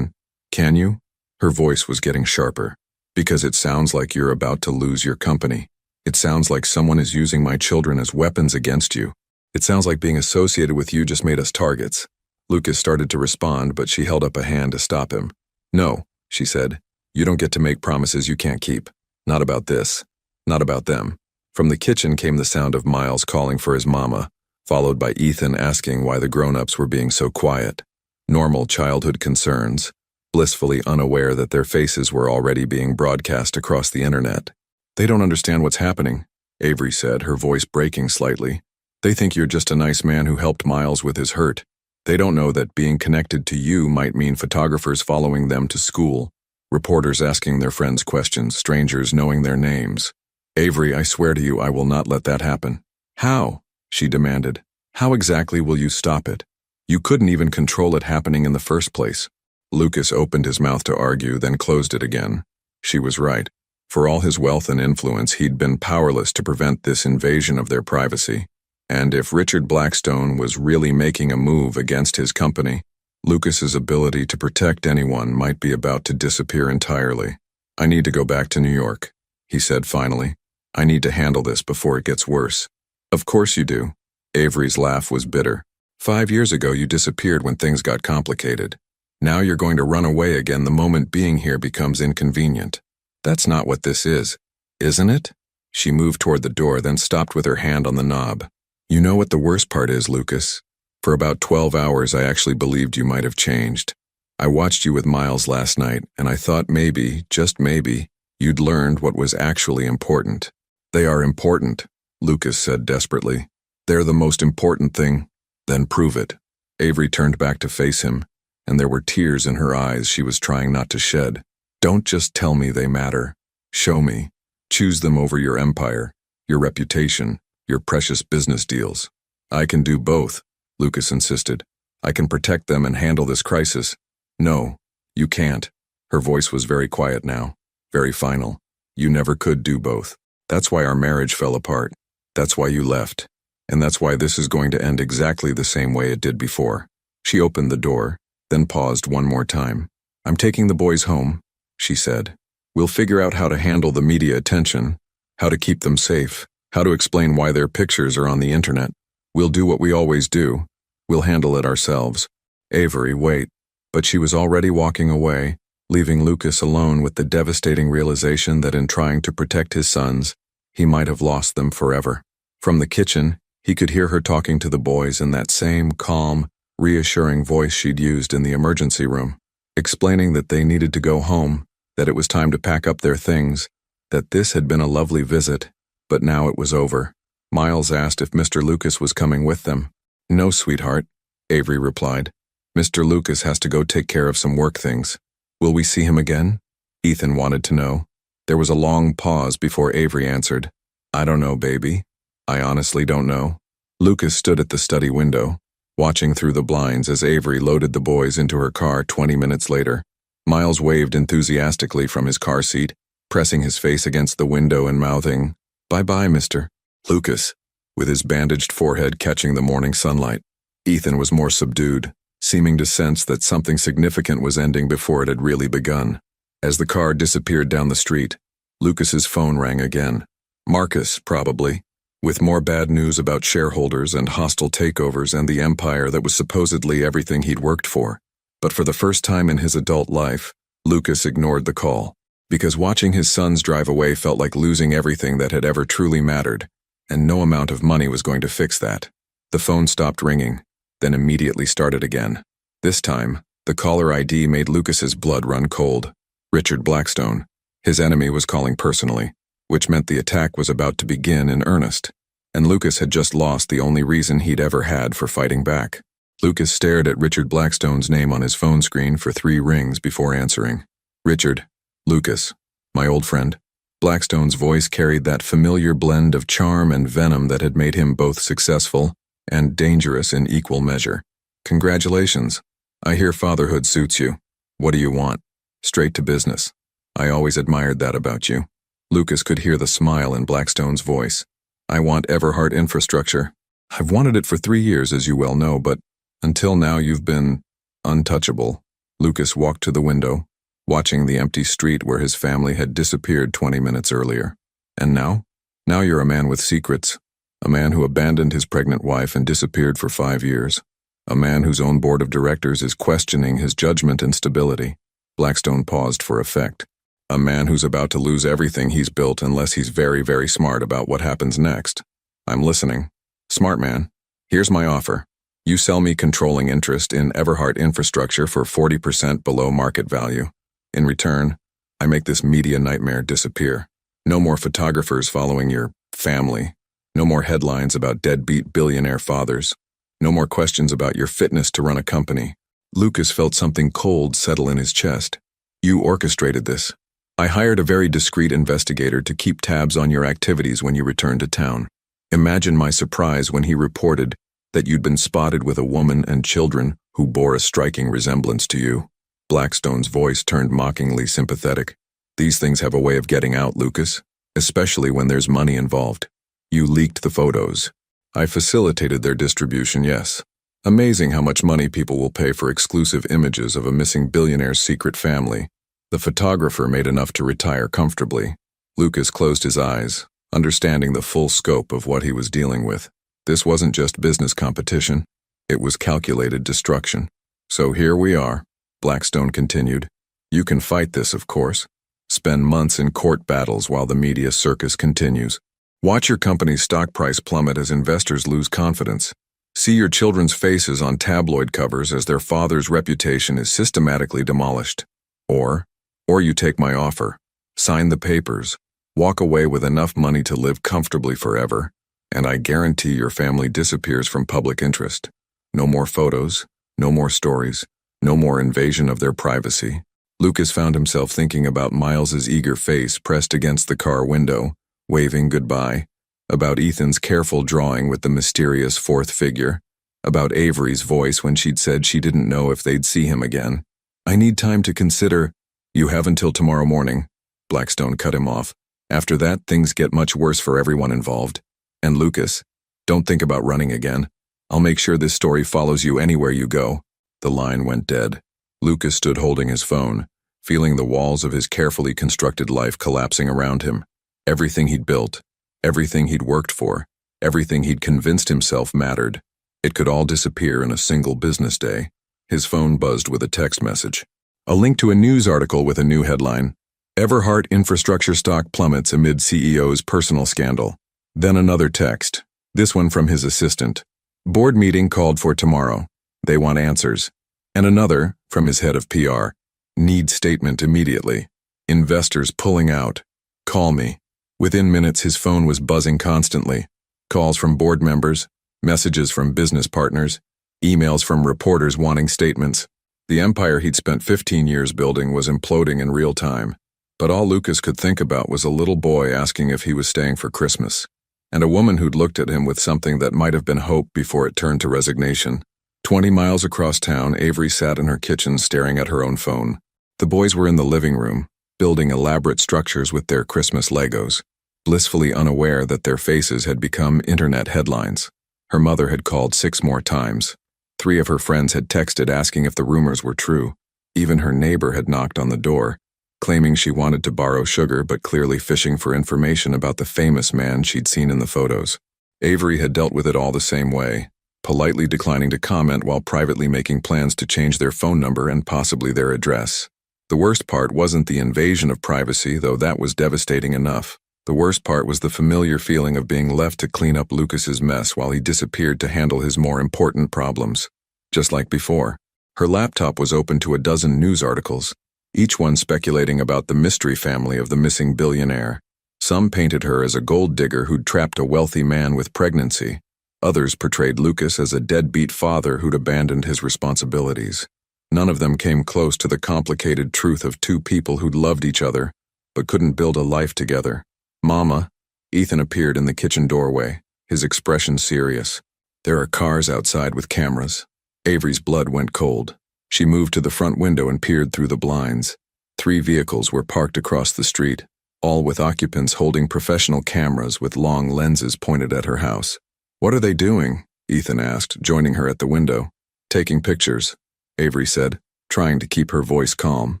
Can you? Her voice was getting sharper. Because it sounds like you're about to lose your company. It sounds like someone is using my children as weapons against you. It sounds like being associated with you just made us targets. Lucas started to respond, but she held up a hand to stop him. No, she said. You don't get to make promises you can't keep. Not about this. Not about them. From the kitchen came the sound of Miles calling for his mama, followed by Ethan asking why the grown-ups were being so quiet. Normal childhood concerns, blissfully unaware that their faces were already being broadcast across the internet. They don't understand what's happening, Avery said, her voice breaking slightly. They think you're just a nice man who helped Miles with his hurt. They don't know that being connected to you might mean photographers following them to school, reporters asking their friends questions, strangers knowing their names. Avery, I swear to you, I will not let that happen. How? She demanded. How exactly will you stop it? You couldn't even control it happening in the first place. Lucas opened his mouth to argue, then closed it again. She was right. For all his wealth and influence, he'd been powerless to prevent this invasion of their privacy. And if Richard Blackstone was really making a move against his company, Lucas's ability to protect anyone might be about to disappear entirely. I need to go back to New York, he said finally. I need to handle this before it gets worse. Of course you do. Avery's laugh was bitter. 5 years ago you disappeared when things got complicated. Now you're going to run away again the moment being here becomes inconvenient. That's not what this is, isn't it? She moved toward the door, then stopped with her hand on the knob. You know what the worst part is, Lucas? For about 12 hours I actually believed you might have changed. I watched you with Miles last night, and I thought maybe, just maybe, you'd learned what was actually important. They are important, Lucas said desperately. They're the most important thing. Then prove it. Avery turned back to face him, and there were tears in her eyes she was trying not to shed. Don't just tell me they matter. Show me. Choose them over your empire, your reputation, your precious business deals. I can do both, Lucas insisted. I can protect them and handle this crisis. No, you can't. Her voice was very quiet now, very final. You never could do both. That's why our marriage fell apart. That's why you left. And that's why this is going to end exactly the same way it did before. She opened the door, then paused one more time. I'm taking the boys home, she said. We'll figure out how to handle the media attention, how to keep them safe, how to explain why their pictures are on the internet. We'll do what we always do. We'll handle it ourselves. Avery, wait. But she was already walking away, leaving Lucas alone with the devastating realization that in trying to protect his sons, he might have lost them forever. From the kitchen, he could hear her talking to the boys in that same calm, reassuring voice she'd used in the emergency room, explaining that they needed to go home, that it was time to pack up their things, that this had been a lovely visit, but now it was over. Miles asked if Mr. Lucas was coming with them. No, sweetheart, Avery replied. Mr. Lucas has to go take care of some work things. Will we see him again? Ethan wanted to know. There was a long pause before Avery answered. I don't know, baby. I honestly don't know. Lucas stood at the study window, watching through the blinds as Avery loaded the boys into her car 20 minutes later. Miles waved enthusiastically from his car seat, pressing his face against the window and mouthing, Bye-bye, Mr. Lucas, with his bandaged forehead catching the morning sunlight. Ethan was more subdued, seeming to sense that something significant was ending before it had really begun. As the car disappeared down the street, Lucas's phone rang again. Marcus, probably, with more bad news about shareholders and hostile takeovers and the empire that was supposedly everything he'd worked for. But for the first time in his adult life, Lucas ignored the call, because watching his sons drive away felt like losing everything that had ever truly mattered, and no amount of money was going to fix that. The phone stopped ringing, then immediately started again. This time, the caller ID made Lucas's blood run cold. Richard Blackstone. His enemy was calling personally, which meant the attack was about to begin in earnest, and Lucas had just lost the only reason he'd ever had for fighting back. Lucas stared at Richard Blackstone's name on his phone screen for 3 rings before answering. Richard. Lucas. My old friend. Blackstone's voice carried that familiar blend of charm and venom that had made him both successful and dangerous in equal measure. Congratulations. I hear fatherhood suits you. What do you want? Straight to business. I always admired that about you. Lucas could hear the smile in Blackstone's voice. I want Everhart infrastructure. I've wanted it for 3 years, as you well know, but until now you've been untouchable. Lucas walked to the window, watching the empty street where his family had disappeared 20 minutes earlier. And now? Now you're a man with secrets. A man who abandoned his pregnant wife and disappeared for 5 years. A man whose own board of directors is questioning his judgment and stability. Blackstone paused for effect. A man who's about to lose everything he's built unless he's very, very smart about what happens next. I'm listening. Smart man, here's my offer. You sell me controlling interest in Everhart Infrastructure for 40% below market value. In return, I make this media nightmare disappear. No more photographers following your family. No more headlines about deadbeat billionaire fathers. No more questions about your fitness to run a company. Lucas felt something cold settle in his chest. You orchestrated this. I hired a very discreet investigator to keep tabs on your activities when you returned to town. Imagine my surprise when he reported that you'd been spotted with a woman and children who bore a striking resemblance to you. Blackstone's voice turned mockingly sympathetic. These things have a way of getting out, Lucas, especially when there's money involved. You leaked the photos. I facilitated their distribution, yes. Amazing how much money people will pay for exclusive images of a missing billionaire's secret family. The photographer made enough to retire comfortably. Lucas closed his eyes, understanding the full scope of what he was dealing with. This wasn't just business competition. It was calculated destruction. So here we are, Blackstone continued. You can fight this, of course. Spend months in court battles while the media circus continues. Watch your company's stock price plummet as investors lose confidence. See your children's faces on tabloid covers as their father's reputation is systematically demolished. Or you take my offer, sign the papers, walk away with enough money to live comfortably forever, and I guarantee your family disappears from public interest. No more photos, no more stories, no more invasion of their privacy. Lucas found himself thinking about Miles's eager face pressed against the car window, waving goodbye, about Ethan's careful drawing with the mysterious fourth figure, about Avery's voice when she'd said she didn't know if they'd see him again. I need time to consider. You have until tomorrow morning. Blackstone cut him off. After that, things get much worse for everyone involved. And Lucas, don't think about running again. I'll make sure this story follows you anywhere you go. The line went dead. Lucas stood holding his phone, feeling the walls of his carefully constructed life collapsing around him. Everything he'd built, everything he'd worked for, everything he'd convinced himself mattered. It could all disappear in a single business day. His phone buzzed with a text message. A link to a news article with a new headline. Everhart Infrastructure stock plummets amid CEO's personal scandal. Then another text, this one from his assistant. Board meeting called for tomorrow. They want answers. And another, from his head of PR. Need statement immediately. Investors pulling out. Call me. Within minutes, his phone was buzzing constantly. Calls from board members, messages from business partners, emails from reporters wanting statements. The empire he'd spent 15 years building was imploding in real time. But all Lucas could think about was a little boy asking if he was staying for Christmas, and a woman who'd looked at him with something that might have been hope before it turned to resignation. 20 miles across town, Avery sat in her kitchen staring at her own phone. The boys were in the living room, building elaborate structures with their Christmas Legos, blissfully unaware that their faces had become internet headlines. Her mother had called 6 more times. 3 of her friends had texted asking if the rumors were true. Even her neighbor had knocked on the door, claiming she wanted to borrow sugar but clearly fishing for information about the famous man she'd seen in the photos. Avery had dealt with it all the same way, politely declining to comment while privately making plans to change their phone number and possibly their address. The worst part wasn't the invasion of privacy, though that was devastating enough. The worst part was the familiar feeling of being left to clean up Lucas's mess while he disappeared to handle his more important problems. Just like before, her laptop was open to a dozen news articles, each one speculating about the mystery family of the missing billionaire. Some painted her as a gold digger who'd trapped a wealthy man with pregnancy. Others portrayed Lucas as a deadbeat father who'd abandoned his responsibilities. None of them came close to the complicated truth of 2 people who'd loved each other, but couldn't build a life together. Mama, Ethan appeared in the kitchen doorway, his expression serious. There are cars outside with cameras. Avery's blood went cold. She moved to the front window and peered through the blinds. 3 vehicles were parked across the street, all with occupants holding professional cameras with long lenses pointed at her house. What are they doing? Ethan asked, joining her at the window. Taking pictures, Avery said, trying to keep her voice calm.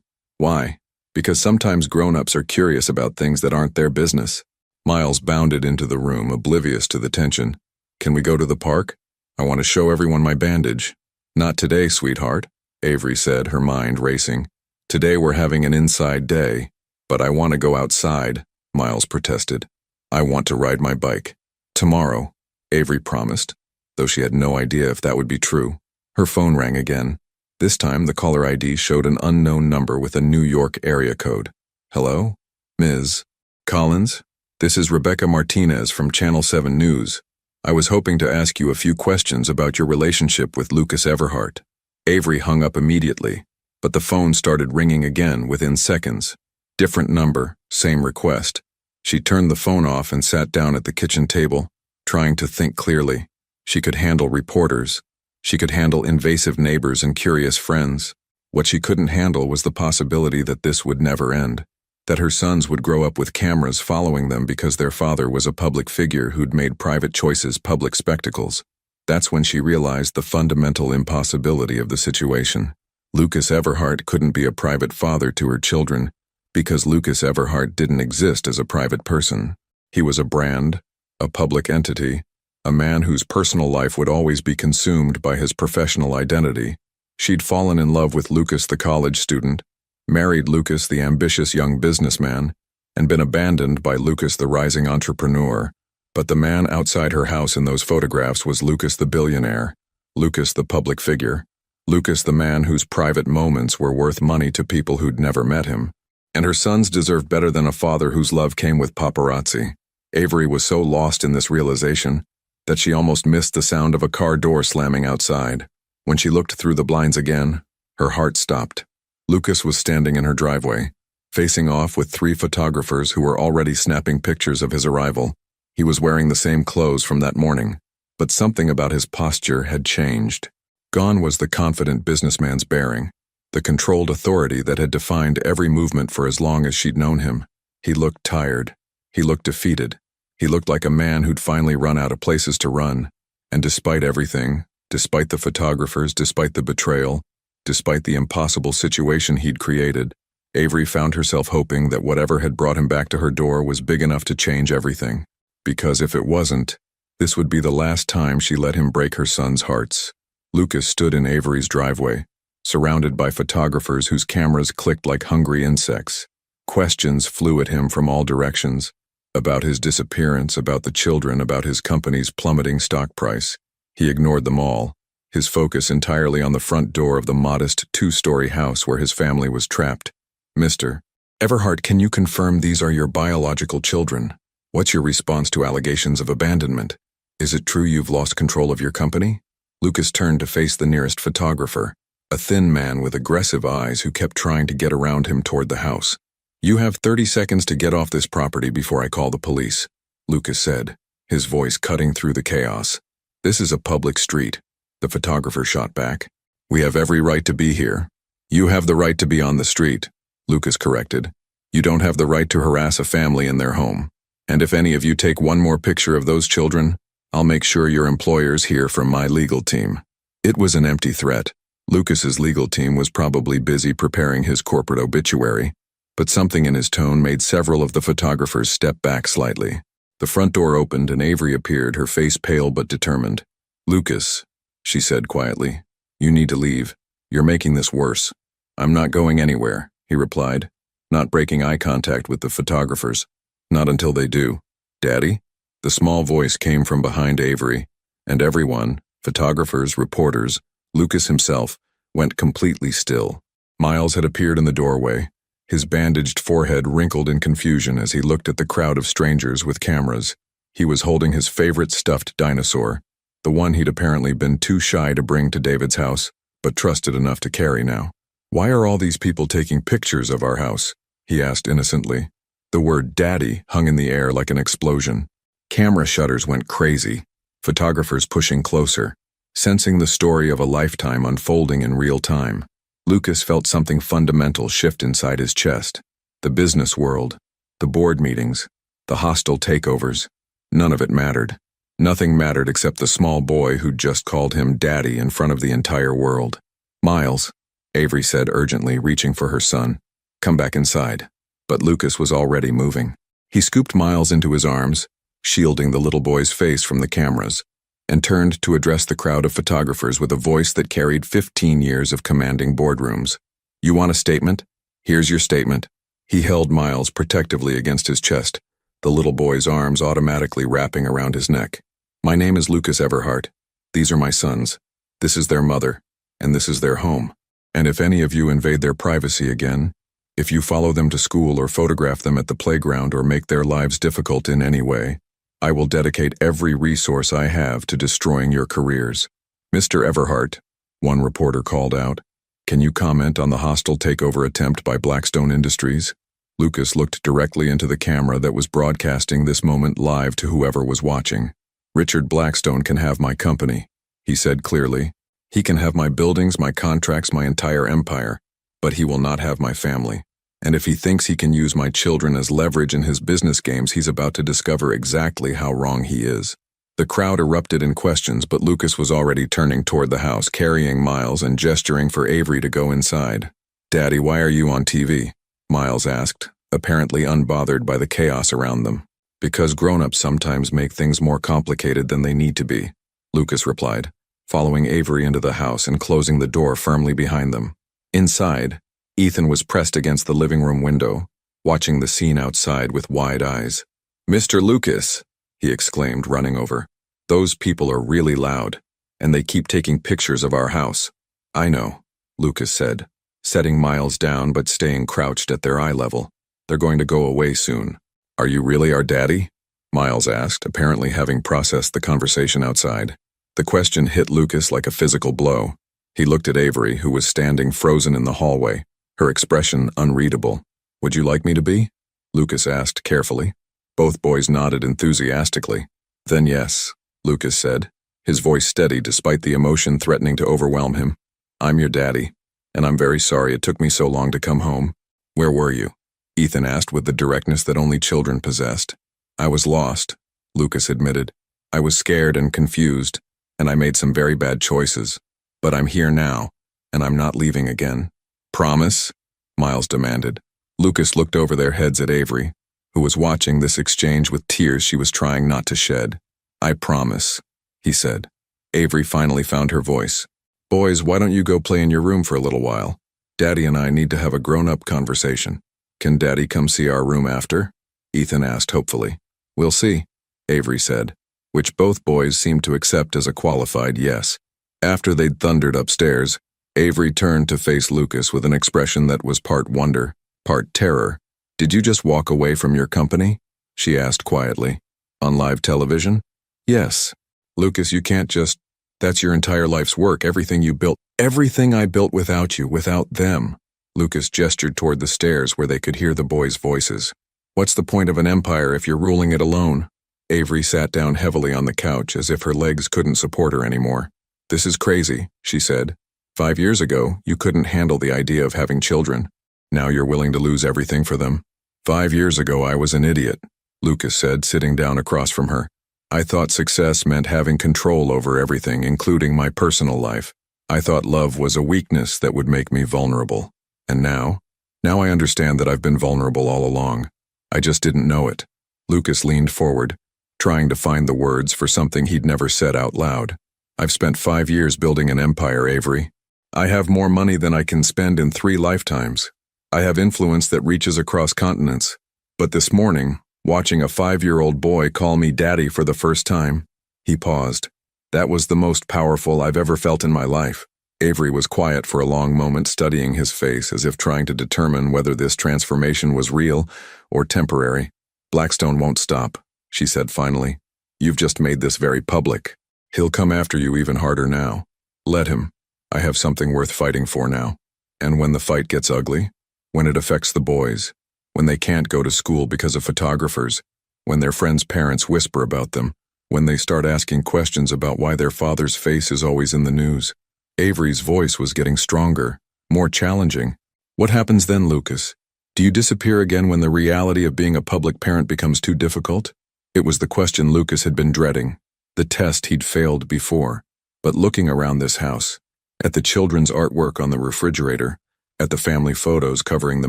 Why? Because sometimes grown-ups are curious about things that aren't their business. Miles bounded into the room, oblivious to the tension. "Can we go to the park? I want to show everyone my bandage." "Not today, sweetheart," Avery said, her mind racing. "Today we're having an inside day." "But I want to go outside," Miles protested. "I want to ride my bike." "Tomorrow," Avery promised, though she had no idea if that would be true. Her phone rang again. This time the caller ID showed an unknown number with a New York area code. "Hello? Ms. Collins? This is Rebecca Martinez from Channel 7 News. I was hoping to ask you a few questions about your relationship with Lucas Everhart." Avery hung up immediately, but the phone started ringing again within seconds. Different number, same request. She turned the phone off and sat down at the kitchen table, trying to think clearly. She could handle reporters. She could handle invasive neighbors and curious friends. What she couldn't handle was the possibility that this would never end, that her sons would grow up with cameras following them because their father was a public figure who'd made private choices public spectacles. That's when she realized the fundamental impossibility of the situation. Lucas Everhart couldn't be a private father to her children because Lucas Everhart didn't exist as a private person. He was a brand, a public entity, a man whose personal life would always be consumed by his professional identity. She'd fallen in love with Lucas the college student, married Lucas the ambitious young businessman, and been abandoned by Lucas the rising entrepreneur. But the man outside her house in those photographs was Lucas the billionaire, Lucas the public figure, Lucas the man whose private moments were worth money to people who'd never met him. And her sons deserved better than a father whose love came with paparazzi. Avery was so lost in this realization that she almost missed the sound of a car door slamming outside. When she looked through the blinds again, her heart stopped. Lucas was standing in her driveway, facing off with 3 photographers who were already snapping pictures of his arrival. He was wearing the same clothes from that morning, but something about his posture had changed. Gone was the confident businessman's bearing, the controlled authority that had defined every movement for as long as she'd known him. He looked tired. He looked defeated. He looked like a man who'd finally run out of places to run. And despite everything, despite the photographers, despite the betrayal, despite the impossible situation he'd created, Avery found herself hoping that whatever had brought him back to her door was big enough to change everything. Because if it wasn't, this would be the last time she let him break her sons' hearts. Lucas stood in Avery's driveway, surrounded by photographers whose cameras clicked like hungry insects. Questions flew at him from all directions, about his disappearance, about the children, about his company's plummeting stock price. He ignored them all, his focus entirely on the front door of the modest 2-story house where his family was trapped. "Mr. Everhart, can you confirm these are your biological children? What's your response to allegations of abandonment? Is it true you've lost control of your company?" Lucas turned to face the nearest photographer, a thin man with aggressive eyes who kept trying to get around him toward the house. "You have 30 seconds to get off this property before I call the police," Lucas said, his voice cutting through the chaos. "This is a public street," the photographer shot back. "We have every right to be here." "You have the right to be on the street," Lucas corrected. "You don't have the right to harass a family in their home. And if any of you take one more picture of those children, I'll make sure your employers hear from my legal team." It was an empty threat. Lucas's legal team was probably busy preparing his corporate obituary, but something in his tone made several of the photographers step back slightly. The front door opened and Avery appeared, her face pale but determined. "Lucas," she said quietly, "you need to leave. You're making this worse." "I'm not going anywhere," he replied, not breaking eye contact with the photographers. "Not until they do." "Daddy?" The small voice came from behind Avery, and everyone, photographers, reporters, Lucas himself, went completely still. Miles had appeared in the doorway, his bandaged forehead wrinkled in confusion as he looked at the crowd of strangers with cameras. He was holding his favorite stuffed dinosaur, the one he'd apparently been too shy to bring to David's house, but trusted enough to carry now. "Why are all these people taking pictures of our house?" he asked innocently. The word "daddy" hung in the air like an explosion. Camera shutters went crazy, photographers pushing closer, sensing the story of a lifetime unfolding in real time. Lucas felt something fundamental shift inside his chest. The business world, the board meetings, the hostile takeovers, none of it mattered. Nothing mattered except the small boy who'd just called him daddy in front of the entire world. "Miles," Avery said urgently, reaching for her son. "Come back inside." But Lucas was already moving. He scooped Miles into his arms, shielding the little boy's face from the cameras, and turned to address the crowd of photographers with a voice that carried 15 years of commanding boardrooms. "You want a statement? Here's your statement." He held Miles protectively against his chest, the little boy's arms automatically wrapping around his neck. "My name is Lucas Everhart. These are my sons. This is their mother, and this is their home. And if any of you invade their privacy again, if you follow them to school or photograph them at the playground or make their lives difficult in any way, I will dedicate every resource I have to destroying your careers." "Mr. Everhart," one reporter called out, "can you comment on the hostile takeover attempt by Blackstone Industries?" Lucas looked directly into the camera that was broadcasting this moment live to whoever was watching. "Richard Blackstone can have my company," he said clearly. "He can have my buildings, my contracts, my entire empire, but he will not have my family. And if he thinks he can use my children as leverage in his business games, he's about to discover exactly how wrong he is." The crowd erupted in questions, but Lucas was already turning toward the house, carrying Miles and gesturing for Avery to go inside. "Daddy, why are you on TV?" Miles asked, apparently unbothered by the chaos around them. "Because grown-ups sometimes make things more complicated than they need to be," Lucas replied, following Avery into the house and closing the door firmly behind them. Inside, Ethan was pressed against the living room window, watching the scene outside with wide eyes. "Mr. Lucas," he exclaimed, running over. "Those people are really loud, and they keep taking pictures of our house." "I know," Lucas said, setting Miles down but staying crouched at their eye level. "They're going to go away soon." "Are you really our daddy?" Miles asked, apparently having processed the conversation outside. The question hit Lucas like a physical blow. He looked at Avery, who was standing frozen in the hallway, her expression unreadable. "Would you like me to be?" Lucas asked carefully. Both boys nodded enthusiastically. "Then yes," Lucas said, his voice steady despite the emotion threatening to overwhelm him. "I'm your daddy, and I'm very sorry it took me so long to come home." "Where were you?" Ethan asked with the directness that only children possessed. "I was lost," Lucas admitted. "I was scared and confused, and I made some very bad choices. But I'm here now, and I'm not leaving again." "Promise?" Miles demanded. Lucas looked over their heads at Avery, who was watching this exchange with tears she was trying not to shed. "I promise," he said. Avery finally found her voice. "Boys, why don't you go play in your room for a little while? Daddy and I need to have a grown-up conversation." "Can Daddy come see our room after?" Ethan asked hopefully. "We'll see," Avery said, which both boys seemed to accept as a qualified yes. After they'd thundered upstairs, Avery turned to face Lucas with an expression that was part wonder, part terror. "Did you just walk away from your company?" she asked quietly. "On live television?" "Yes." "Lucas, you can't just... That's your entire life's work, everything you built. Everything I built without you, without them." Lucas gestured toward the stairs where they could hear the boys' voices. "What's the point of an empire if you're ruling it alone?" Avery sat down heavily on the couch as if her legs couldn't support her anymore. "This is crazy," she said. 5 years ago, you couldn't handle the idea of having children. Now you're willing to lose everything for them. 5 years ago, I was an idiot," Lucas said, sitting down across from her. "I thought success meant having control over everything, including my personal life. I thought love was a weakness that would make me vulnerable. And now I understand that I've been vulnerable all along. I just didn't know it." Lucas leaned forward, trying to find the words for something he'd never said out loud. "I've spent 5 years building an empire, Avery. I have more money than I can spend in 3 lifetimes. I have influence that reaches across continents. But this morning, watching a 5-year-old boy call me daddy for the first time," he paused. "That was the most powerful I've ever felt in my life." Avery was quiet for a long moment, studying his face as if trying to determine whether this transformation was real or temporary. "Blackstone won't stop," she said finally. "You've just made this very public. He'll come after you even harder now. Let him. I have something worth fighting for now. And when the fight gets ugly, when it affects the boys, when they can't go to school because of photographers, when their friends' parents whisper about them, when they start asking questions about why their father's face is always in the news." Avery's voice was getting stronger, more challenging. "What happens then, Lucas? Do you disappear again when the reality of being a public parent becomes too difficult?" It was the question Lucas had been dreading, the test he'd failed before. But looking around this house, at the children's artwork on the refrigerator, at the family photos covering the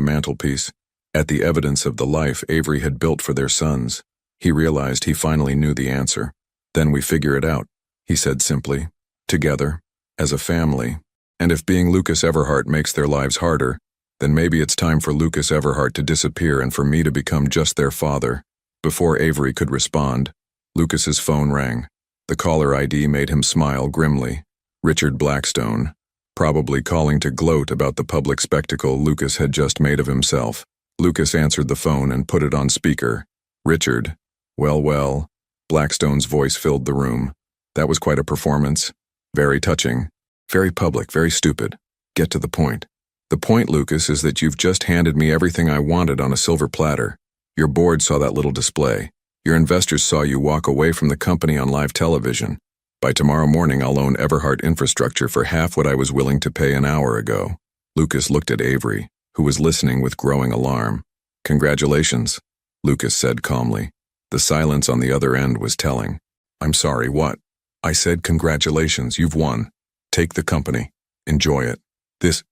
mantelpiece, At the evidence of the life Avery had built for their sons, he realized he finally knew the answer. Then we figure it out, he said simply. Together, as a family. And if being Lucas Everhart makes their lives harder, then maybe it's time for Lucas Everhart to disappear and for me to become just their father. Before Avery could respond, Lucas's phone rang. The caller ID made him smile grimly. Richard Blackstone, probably calling to gloat about the public spectacle Lucas had just made of himself. Lucas answered the phone and put it on speaker. Richard. Well, Blackstone's voice filled the room. That was quite a performance. Very touching. Very public, very stupid. Get to the point. The point, Lucas, is that you've just handed me everything I wanted on a silver platter. Your board saw that little display. Your investors saw you walk away from the company on live television. By tomorrow morning, I'll own Everhart Infrastructure for half what I was willing to pay an hour ago. Lucas looked at Avery, who was listening with growing alarm. Congratulations, Lucas said calmly. The silence on the other end was telling. I'm sorry, what? I said congratulations, you've won. Take the company. Enjoy it. This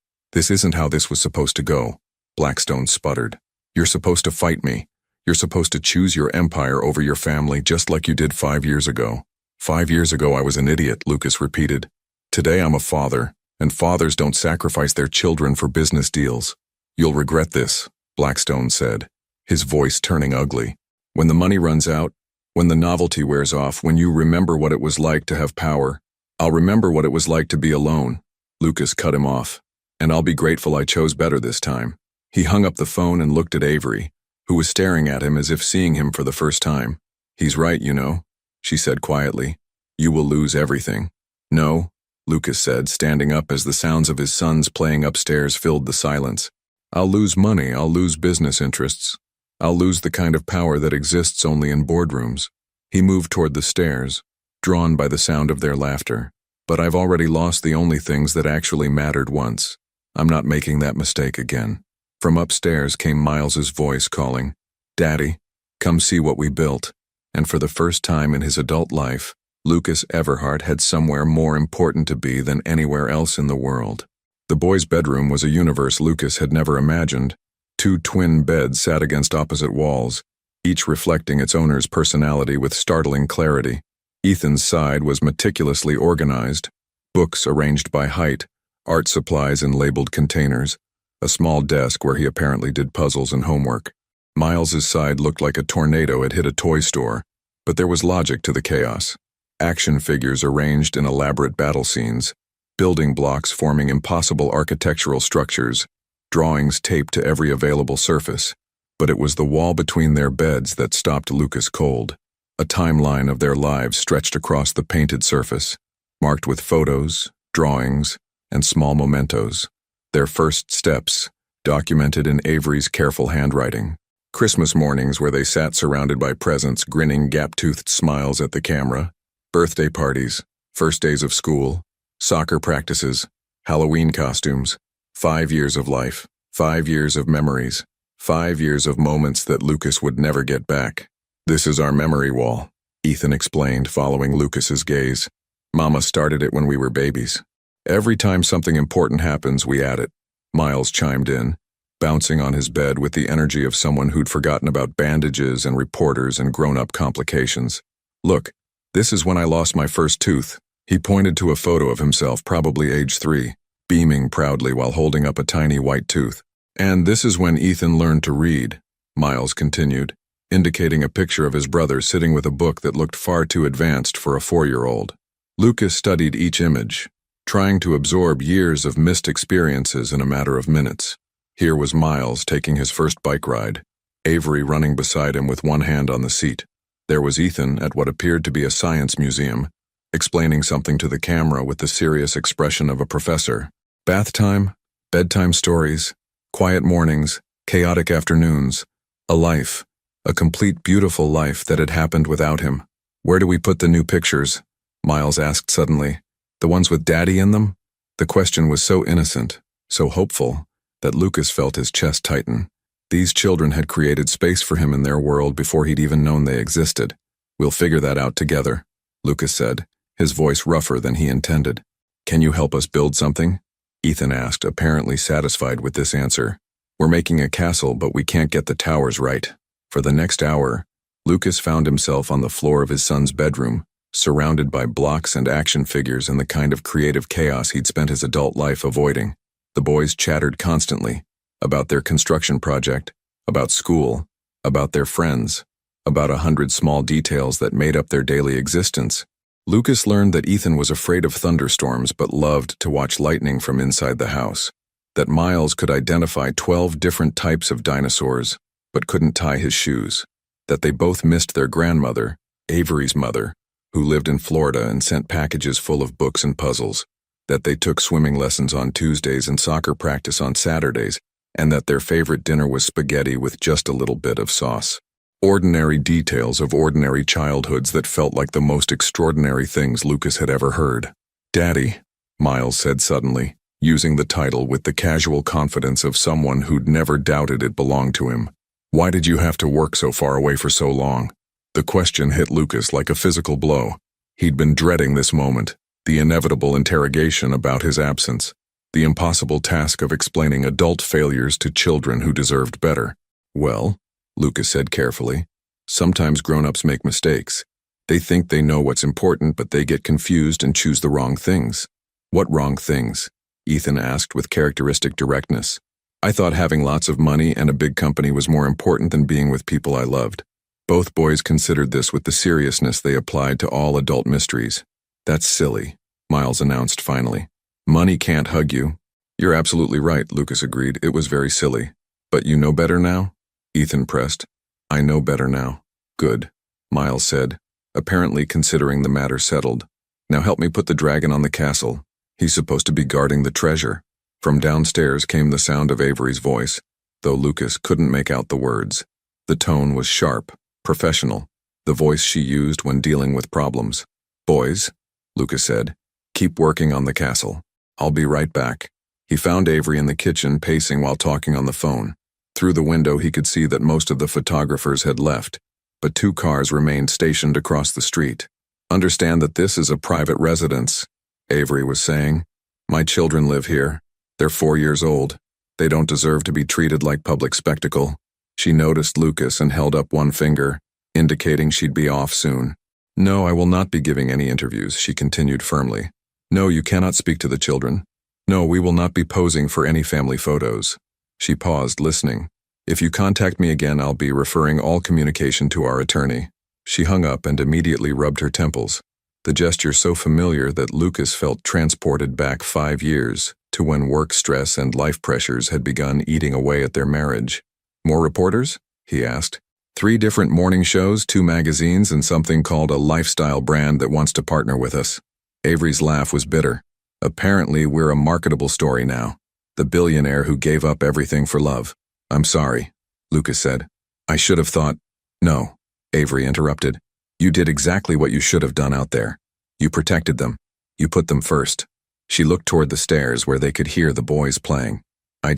isn't how this was supposed to go, Blackstone sputtered. You're supposed to fight me. You're supposed to choose your empire over your family just like you did 5 years ago. 5 years ago I was an idiot, Lucas repeated. Today I'm a father, and fathers don't sacrifice their children for business deals. You'll regret this, Blackstone said, his voice turning ugly. When the money runs out, when the novelty wears off, when you remember what it was like to have power, I'll remember what it was like to be alone. Lucas cut him off. And I'll be grateful I chose better this time. He hung up the phone and looked at Avery, who was staring at him as if seeing him for the first time. He's right, you know, she said quietly. You will lose everything. No, Lucas said, standing up as the sounds of his sons playing upstairs filled the silence. I'll lose money, I'll lose business interests. I'll lose the kind of power that exists only in boardrooms. He moved toward the stairs, drawn by the sound of their laughter. But I've already lost the only things that actually mattered once. I'm not making that mistake again. From upstairs came Miles's voice calling, Daddy, come see what we built. And for the first time in his adult life, Lucas Everhart had somewhere more important to be than anywhere else in the world. The boys' bedroom was a universe Lucas had never imagined. 2 twin beds sat against opposite walls, each reflecting its owner's personality with startling clarity. Ethan's side was meticulously organized, books arranged by height, art supplies in labeled containers, a small desk where he apparently did puzzles and homework. Miles's side looked like a tornado had hit a toy store, but there was logic to the chaos. Action figures arranged in elaborate battle scenes, building blocks forming impossible architectural structures, drawings taped to every available surface. But it was the wall between their beds that stopped Lucas cold. A timeline of their lives stretched across the painted surface, marked with photos, drawings, and small mementos. Their first steps, documented in Avery's careful handwriting. Christmas mornings where they sat surrounded by presents, grinning gap-toothed smiles at the camera. Birthday parties, first days of school, soccer practices, Halloween costumes. 5 years of life, 5 years of memories, 5 years of moments that Lucas would never get back. This is our memory wall, Ethan explained, following Lucas's gaze. Mama started it when we were babies. Every time something important happens, we add it. Miles chimed in, bouncing on his bed with the energy of someone who'd forgotten about bandages and reporters and grown-up complications. Look, this is when I lost my first tooth. He pointed to a photo of himself, probably age 3, beaming proudly while holding up a tiny white tooth. And this is when Ethan learned to read, Miles continued, indicating a picture of his brother sitting with a book that looked far too advanced for a 4-year-old. Lucas studied each image, trying to absorb years of missed experiences in a matter of minutes. Here was Miles taking his first bike ride, Avery running beside him with one hand on the seat. There was Ethan at what appeared to be a science museum, explaining something to the camera with the serious expression of a professor. Bath time, bedtime stories, quiet mornings, chaotic afternoons, a life, a complete beautiful life that had happened without him. Where do we put the new pictures? Miles asked suddenly. The ones with Daddy in them? The question was so innocent, so hopeful, that Lucas felt his chest tighten. These children had created space for him in their world before he'd even known they existed. We'll figure that out together, Lucas said, his voice rougher than he intended. Can you help us build something? Ethan asked, apparently satisfied with this answer. We're making a castle, but we can't get the towers right. For the next hour, Lucas found himself on the floor of his son's bedroom, surrounded by blocks and action figures and the kind of creative chaos he'd spent his adult life avoiding. The boys chattered constantly about their construction project, about school, about their friends, about 100 small details that made up their daily existence. Lucas learned that Ethan was afraid of thunderstorms but loved to watch lightning from inside the house, that Miles could identify 12 different types of dinosaurs but couldn't tie his shoes, that they both missed their grandmother, Avery's mother, who lived in Florida and sent packages full of books and puzzles, that they took swimming lessons on Tuesdays and soccer practice on Saturdays, and that their favorite dinner was spaghetti with just a little bit of sauce. Ordinary details of ordinary childhoods that felt like the most extraordinary things Lucas had ever heard. "Daddy," Miles said suddenly, using the title with the casual confidence of someone who'd never doubted it belonged to him. "Why did you have to work so far away for so long?" The question hit Lucas like a physical blow. He'd been dreading this moment, the inevitable interrogation about his absence, the impossible task of explaining adult failures to children who deserved better. "Well," Lucas said carefully, "sometimes grown-ups make mistakes. They think they know what's important, but they get confused and choose the wrong things." "What wrong things?" Ethan asked with characteristic directness. "I thought having lots of money and a big company was more important than being with people I loved." Both boys considered this with the seriousness they applied to all adult mysteries. "That's silly," Miles announced finally. "Money can't hug you." "You're absolutely right," Lucas agreed. "It was very silly. But you know better now?" Ethan pressed. "I know better now." "Good," Miles said, apparently considering the matter settled. "Now help me put the dragon on the castle. He's supposed to be guarding the treasure." From downstairs came the sound of Avery's voice, though Lucas couldn't make out the words. The tone was sharp, professional, the voice she used when dealing with problems. "Boys," Lucas said, "keep working on the castle. I'll be right back." He found Avery in the kitchen pacing while talking on the phone. Through the window he could see that most of the photographers had left, but 2 cars remained stationed across the street. "Understand that this is a private residence," Avery was saying. "My children live here. They're 4 years old. They don't deserve to be treated like public spectacle." She noticed Lucas and held up one finger, indicating she'd be off soon. "No, I will not be giving any interviews," she continued firmly. "No, you cannot speak to the children. No, we will not be posing for any family photos." She paused, listening. "If you contact me again, I'll be referring all communication to our attorney." She hung up and immediately rubbed her temples, the gesture so familiar that Lucas felt transported back 5 years to when work stress and life pressures had begun eating away at their marriage. "More reporters?" he asked. 3 different morning shows, 2 magazines, and something called a lifestyle brand that wants to partner with us. Avery's laugh was bitter. "Apparently we're a marketable story now. The billionaire who gave up everything for love." "I'm sorry," Lucas said. "I should have thought—" "No," Avery interrupted. "You did exactly what you should have done out there. You protected them. You put them first." She looked toward the stairs where they could hear the boys playing. I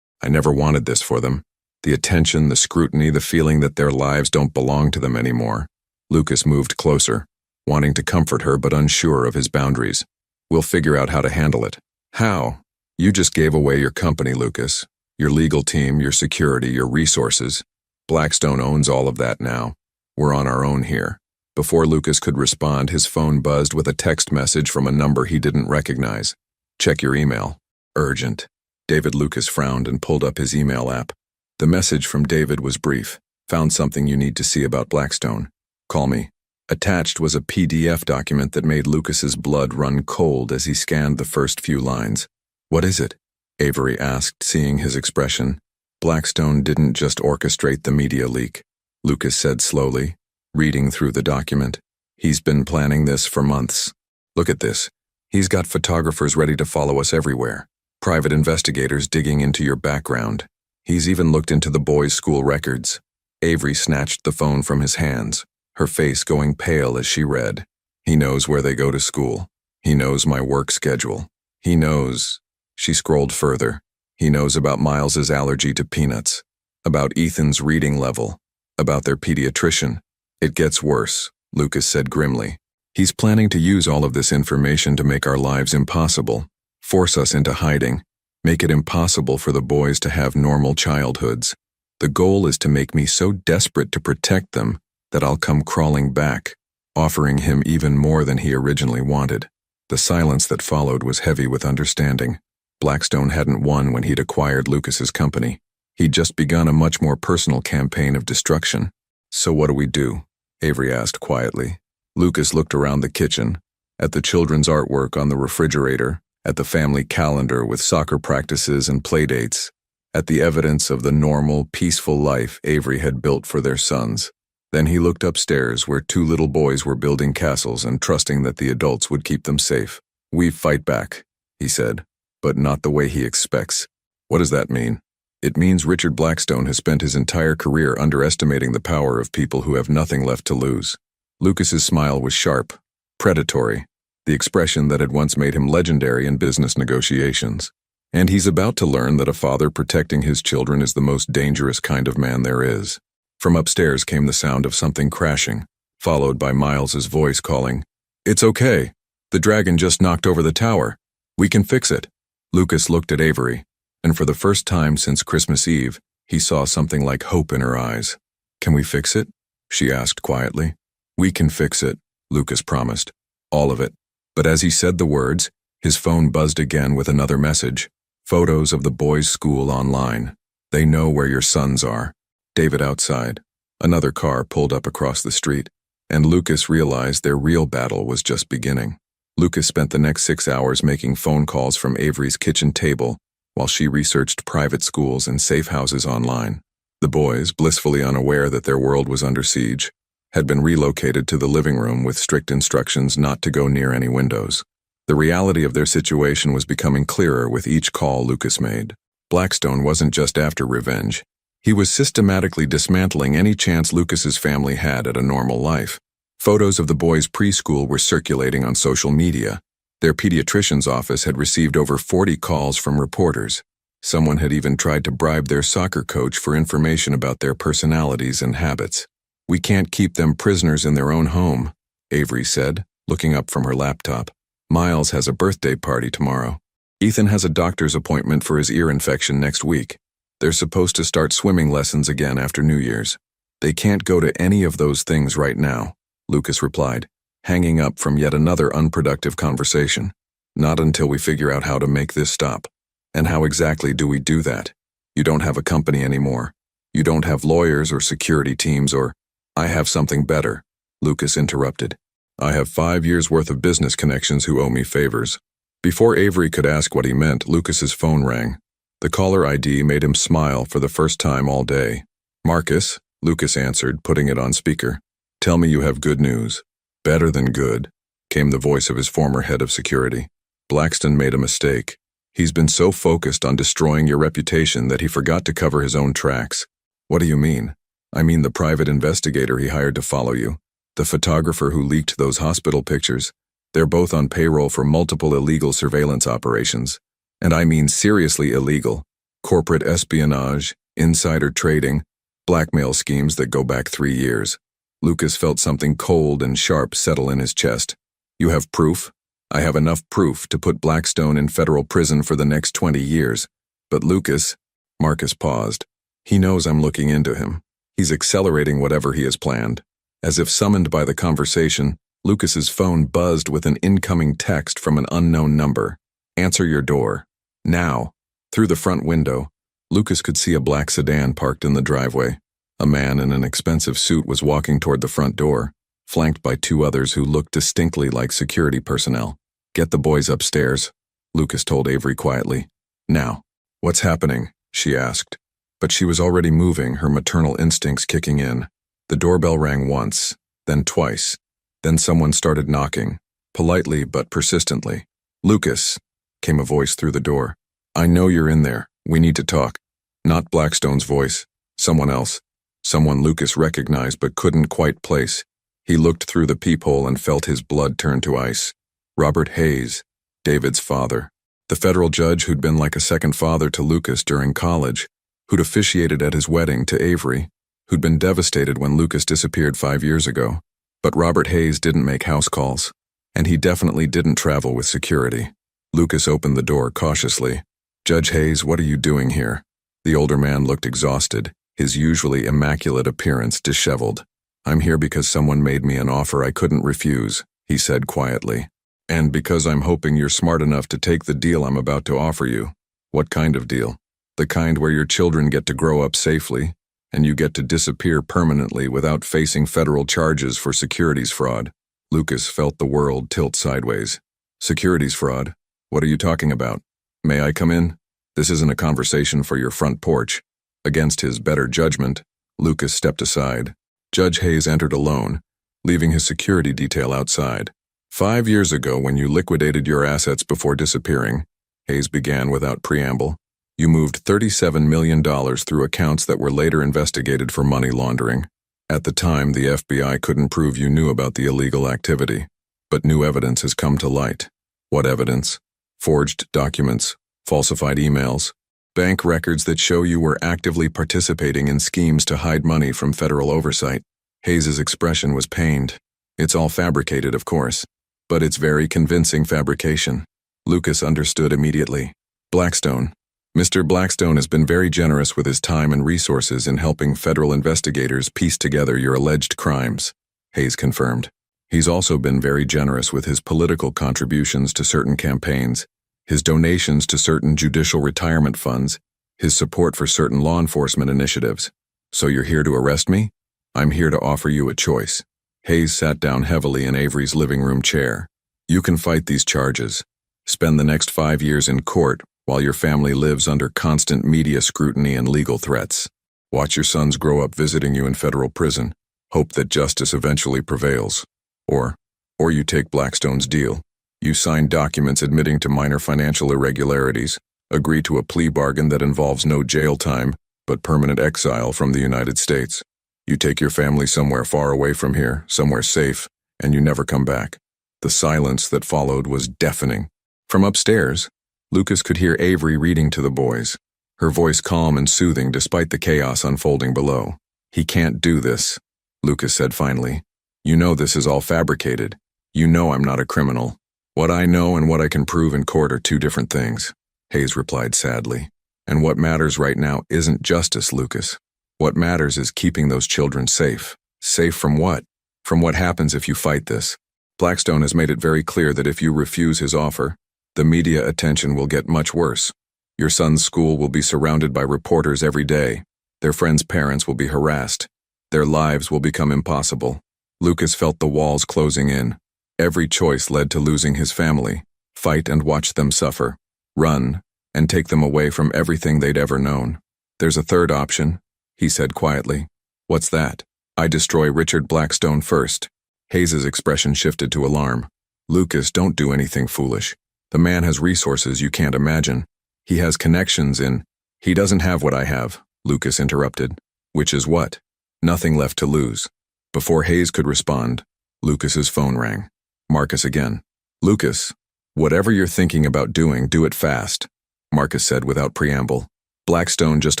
never wanted this for them. The attention, the scrutiny, the feeling that their lives don't belong to them anymore." Lucas moved closer, wanting to comfort her but unsure of his boundaries. "We'll figure out how to handle it." "How?" "You just gave away your company, Lucas. Your legal team, your security, your resources. Blackstone owns all of that now. We're on our own here." Before Lucas could respond, his phone buzzed with a text message from a number he didn't recognize. "Check your email. Urgent." David Lucas frowned and pulled up his email app. The message from David was brief. "Found something you need to see about Blackstone. Call me." Attached was a PDF document that made Lucas's blood run cold as he scanned the first few lines. "What is it?" Avery asked, seeing his expression. "Blackstone didn't just orchestrate the media leak," Lucas said slowly, reading through the document. "He's been planning this for months. Look at this. He's got photographers ready to follow us everywhere. Private investigators digging into your background. He's even looked into the boys' school records." Avery snatched the phone from his hands, her face going pale as she read. "He knows where they go to school. He knows my work schedule. He knows—" She scrolled further. "He knows about Miles's allergy to peanuts, about Ethan's reading level, about their pediatrician. It gets worse," Lucas said grimly. "He's planning to use all of this information to make our lives impossible, force us into hiding. Make it impossible for the boys to have normal childhoods. The goal is to make me so desperate to protect them that I'll come crawling back, offering him even more than he originally wanted. The silence that followed was heavy with understanding. Blackstone hadn't won when he'd acquired Lucas's company. He'd just begun a much more personal campaign of destruction. So what do we do? Avery asked quietly. Lucas looked around the kitchen, at the children's artwork on the refrigerator, at the family calendar with soccer practices and playdates, at the evidence of the normal, peaceful life Avery had built for their sons. Then he looked upstairs where two little boys were building castles and trusting that the adults would keep them safe. "We fight back," he said, "but not the way he expects." "What does that mean?" "It means Richard Blackstone has spent his entire career underestimating the power of people who have nothing left to lose." Lucas's smile was sharp, predatory, the expression that had once made him legendary in business negotiations. And he's about to learn that a father protecting his children is the most dangerous kind of man there is. From upstairs came the sound of something crashing, followed by Miles's voice calling, "It's okay. The dragon just knocked over the tower. We can fix it." Lucas looked at Avery, and for the first time since Christmas Eve, he saw something like hope in her eyes. "Can we fix it?" she asked quietly. "We can fix it," Lucas promised. "All of it." But as he said the words, his phone buzzed again with another message. "Photos of the boys' school online. They know where your sons are." David outside. Another car pulled up across the street, and Lucas realized their real battle was just beginning. Lucas spent the next 6 hours making phone calls from Avery's kitchen table while she researched private schools and safe houses online. The boys, blissfully unaware that their world was under siege, had been relocated to the living room with strict instructions not to go near any windows. The reality of their situation was becoming clearer with each call Lucas made. Blackstone wasn't just after revenge. He was systematically dismantling any chance Lucas's family had at a normal life. Photos of the boys' preschool were circulating on social media. Their pediatrician's office had received over 40 calls from reporters. Someone had even tried to bribe their soccer coach for information about their personalities and habits. "We can't keep them prisoners in their own home," Avery said, looking up from her laptop. "Miles has a birthday party tomorrow. Ethan has a doctor's appointment for his ear infection next week. They're supposed to start swimming lessons again after New Year's. They can't go to any of those things right now," Lucas replied, hanging up from yet another unproductive conversation. "Not until we figure out how to make this stop." "And how exactly do we do that? You don't have a company anymore. You don't have lawyers or security teams or—" "I have something better," Lucas interrupted. "I have 5 years' worth of business connections who owe me favors." Before Avery could ask what he meant, Lucas's phone rang. The caller ID made him smile for the first time all day. "Marcus," Lucas answered, putting it on speaker. "Tell me you have good news." "Better than good," came the voice of his former head of security. "Blackstone made a mistake. He's been so focused on destroying your reputation that he forgot to cover his own tracks." "What do you mean?" "I mean the private investigator he hired to follow you. The photographer who leaked those hospital pictures. They're both on payroll for multiple illegal surveillance operations. And I mean seriously illegal. Corporate espionage, insider trading, blackmail schemes that go back 3 years. Lucas felt something cold and sharp settle in his chest. "You have proof?" "I have enough proof to put Blackstone in federal prison for the next 20 years. But Lucas—" Marcus paused. "He knows I'm looking into him. He's accelerating whatever he has planned." As if summoned by the conversation, Lucas's phone buzzed with an incoming text from an unknown number. "Answer your door. Now." Through the front window, Lucas could see a black sedan parked in the driveway. A man in an expensive suit was walking toward the front door, flanked by 2 others who looked distinctly like security personnel. "Get the boys upstairs," Lucas told Avery quietly. "Now." "What's happening?" she asked. But she was already moving, her maternal instincts kicking in. The doorbell rang once, then twice. Then someone started knocking, politely but persistently. "Lucas," came a voice through the door. "I know you're in there. We need to talk." Not Blackstone's voice. Someone else. Someone Lucas recognized but couldn't quite place. He looked through the peephole and felt his blood turn to ice. Robert Hayes, David's father. The federal judge who'd been like a second father to Lucas during college, who'd officiated at his wedding to Avery, who'd been devastated when Lucas disappeared 5 years ago. But Robert Hayes didn't make house calls, and he definitely didn't travel with security. Lucas opened the door cautiously. Judge Hayes, what are you doing here? The older man looked exhausted, his usually immaculate appearance disheveled. I'm here because someone made me an offer I couldn't refuse, he said quietly. And because I'm hoping you're smart enough to take the deal I'm about to offer you. What kind of deal? The kind where your children get to grow up safely, and you get to disappear permanently without facing federal charges for securities fraud. Lucas felt the world tilt sideways. Securities fraud? What are you talking about? May I come in? This isn't a conversation for your front porch. Against his better judgment, Lucas stepped aside. Judge Hayes entered alone, leaving his security detail outside. 5 years ago, when you liquidated your assets before disappearing, Hayes began without preamble, you moved $37 million through accounts that were later investigated for money laundering. At the time, the FBI couldn't prove you knew about the illegal activity, but new evidence has come to light. What evidence? Forged documents, falsified emails, bank records that show you were actively participating in schemes to hide money from federal oversight. Hayes's expression was pained. It's all fabricated, of course, but it's very convincing fabrication. Lucas understood immediately. Blackstone. Mr. Blackstone has been very generous with his time and resources in helping federal investigators piece together your alleged crimes, Hayes confirmed. He's also been very generous with his political contributions to certain campaigns, his donations to certain judicial retirement funds, his support for certain law enforcement initiatives. So you're here to arrest me? I'm here to offer you a choice. Hayes sat down heavily in Avery's living room chair. You can fight these charges. Spend the next 5 years in court while your family lives under constant media scrutiny and legal threats. Watch your sons grow up visiting you in federal prison. Hope that justice eventually prevails. Or you take Blackstone's deal. You sign documents admitting to minor financial irregularities, agree to a plea bargain that involves no jail time, but permanent exile from the United States. You take your family somewhere far away from here, somewhere safe, and you never come back. The silence that followed was deafening. From upstairs, Lucas could hear Avery reading to the boys, her voice calm and soothing despite the chaos unfolding below. He can't do this, Lucas said finally. You know this is all fabricated. You know I'm not a criminal. What I know and what I can prove in court are two different things, Hayes replied sadly. And what matters right now isn't justice, Lucas. What matters is keeping those children safe. Safe from what? From what happens if you fight this. Blackstone has made it very clear that if you refuse his offer, the media attention will get much worse. Your son's school will be surrounded by reporters every day. Their friends' parents will be harassed. Their lives will become impossible. Lucas felt the walls closing in. Every choice led to losing his family. Fight and watch them suffer. Run and take them away from everything they'd ever known. There's a third option, he said quietly. What's that? I destroy Richard Blackstone first. Hayes's expression shifted to alarm. Lucas, don't do anything foolish. The man has resources you can't imagine. He has connections in... He doesn't have what I have, Lucas interrupted. Which is what? Nothing left to lose. Before Hayes could respond, Lucas's phone rang. Marcus again. Lucas, whatever you're thinking about doing, do it fast, Marcus said without preamble. Blackstone just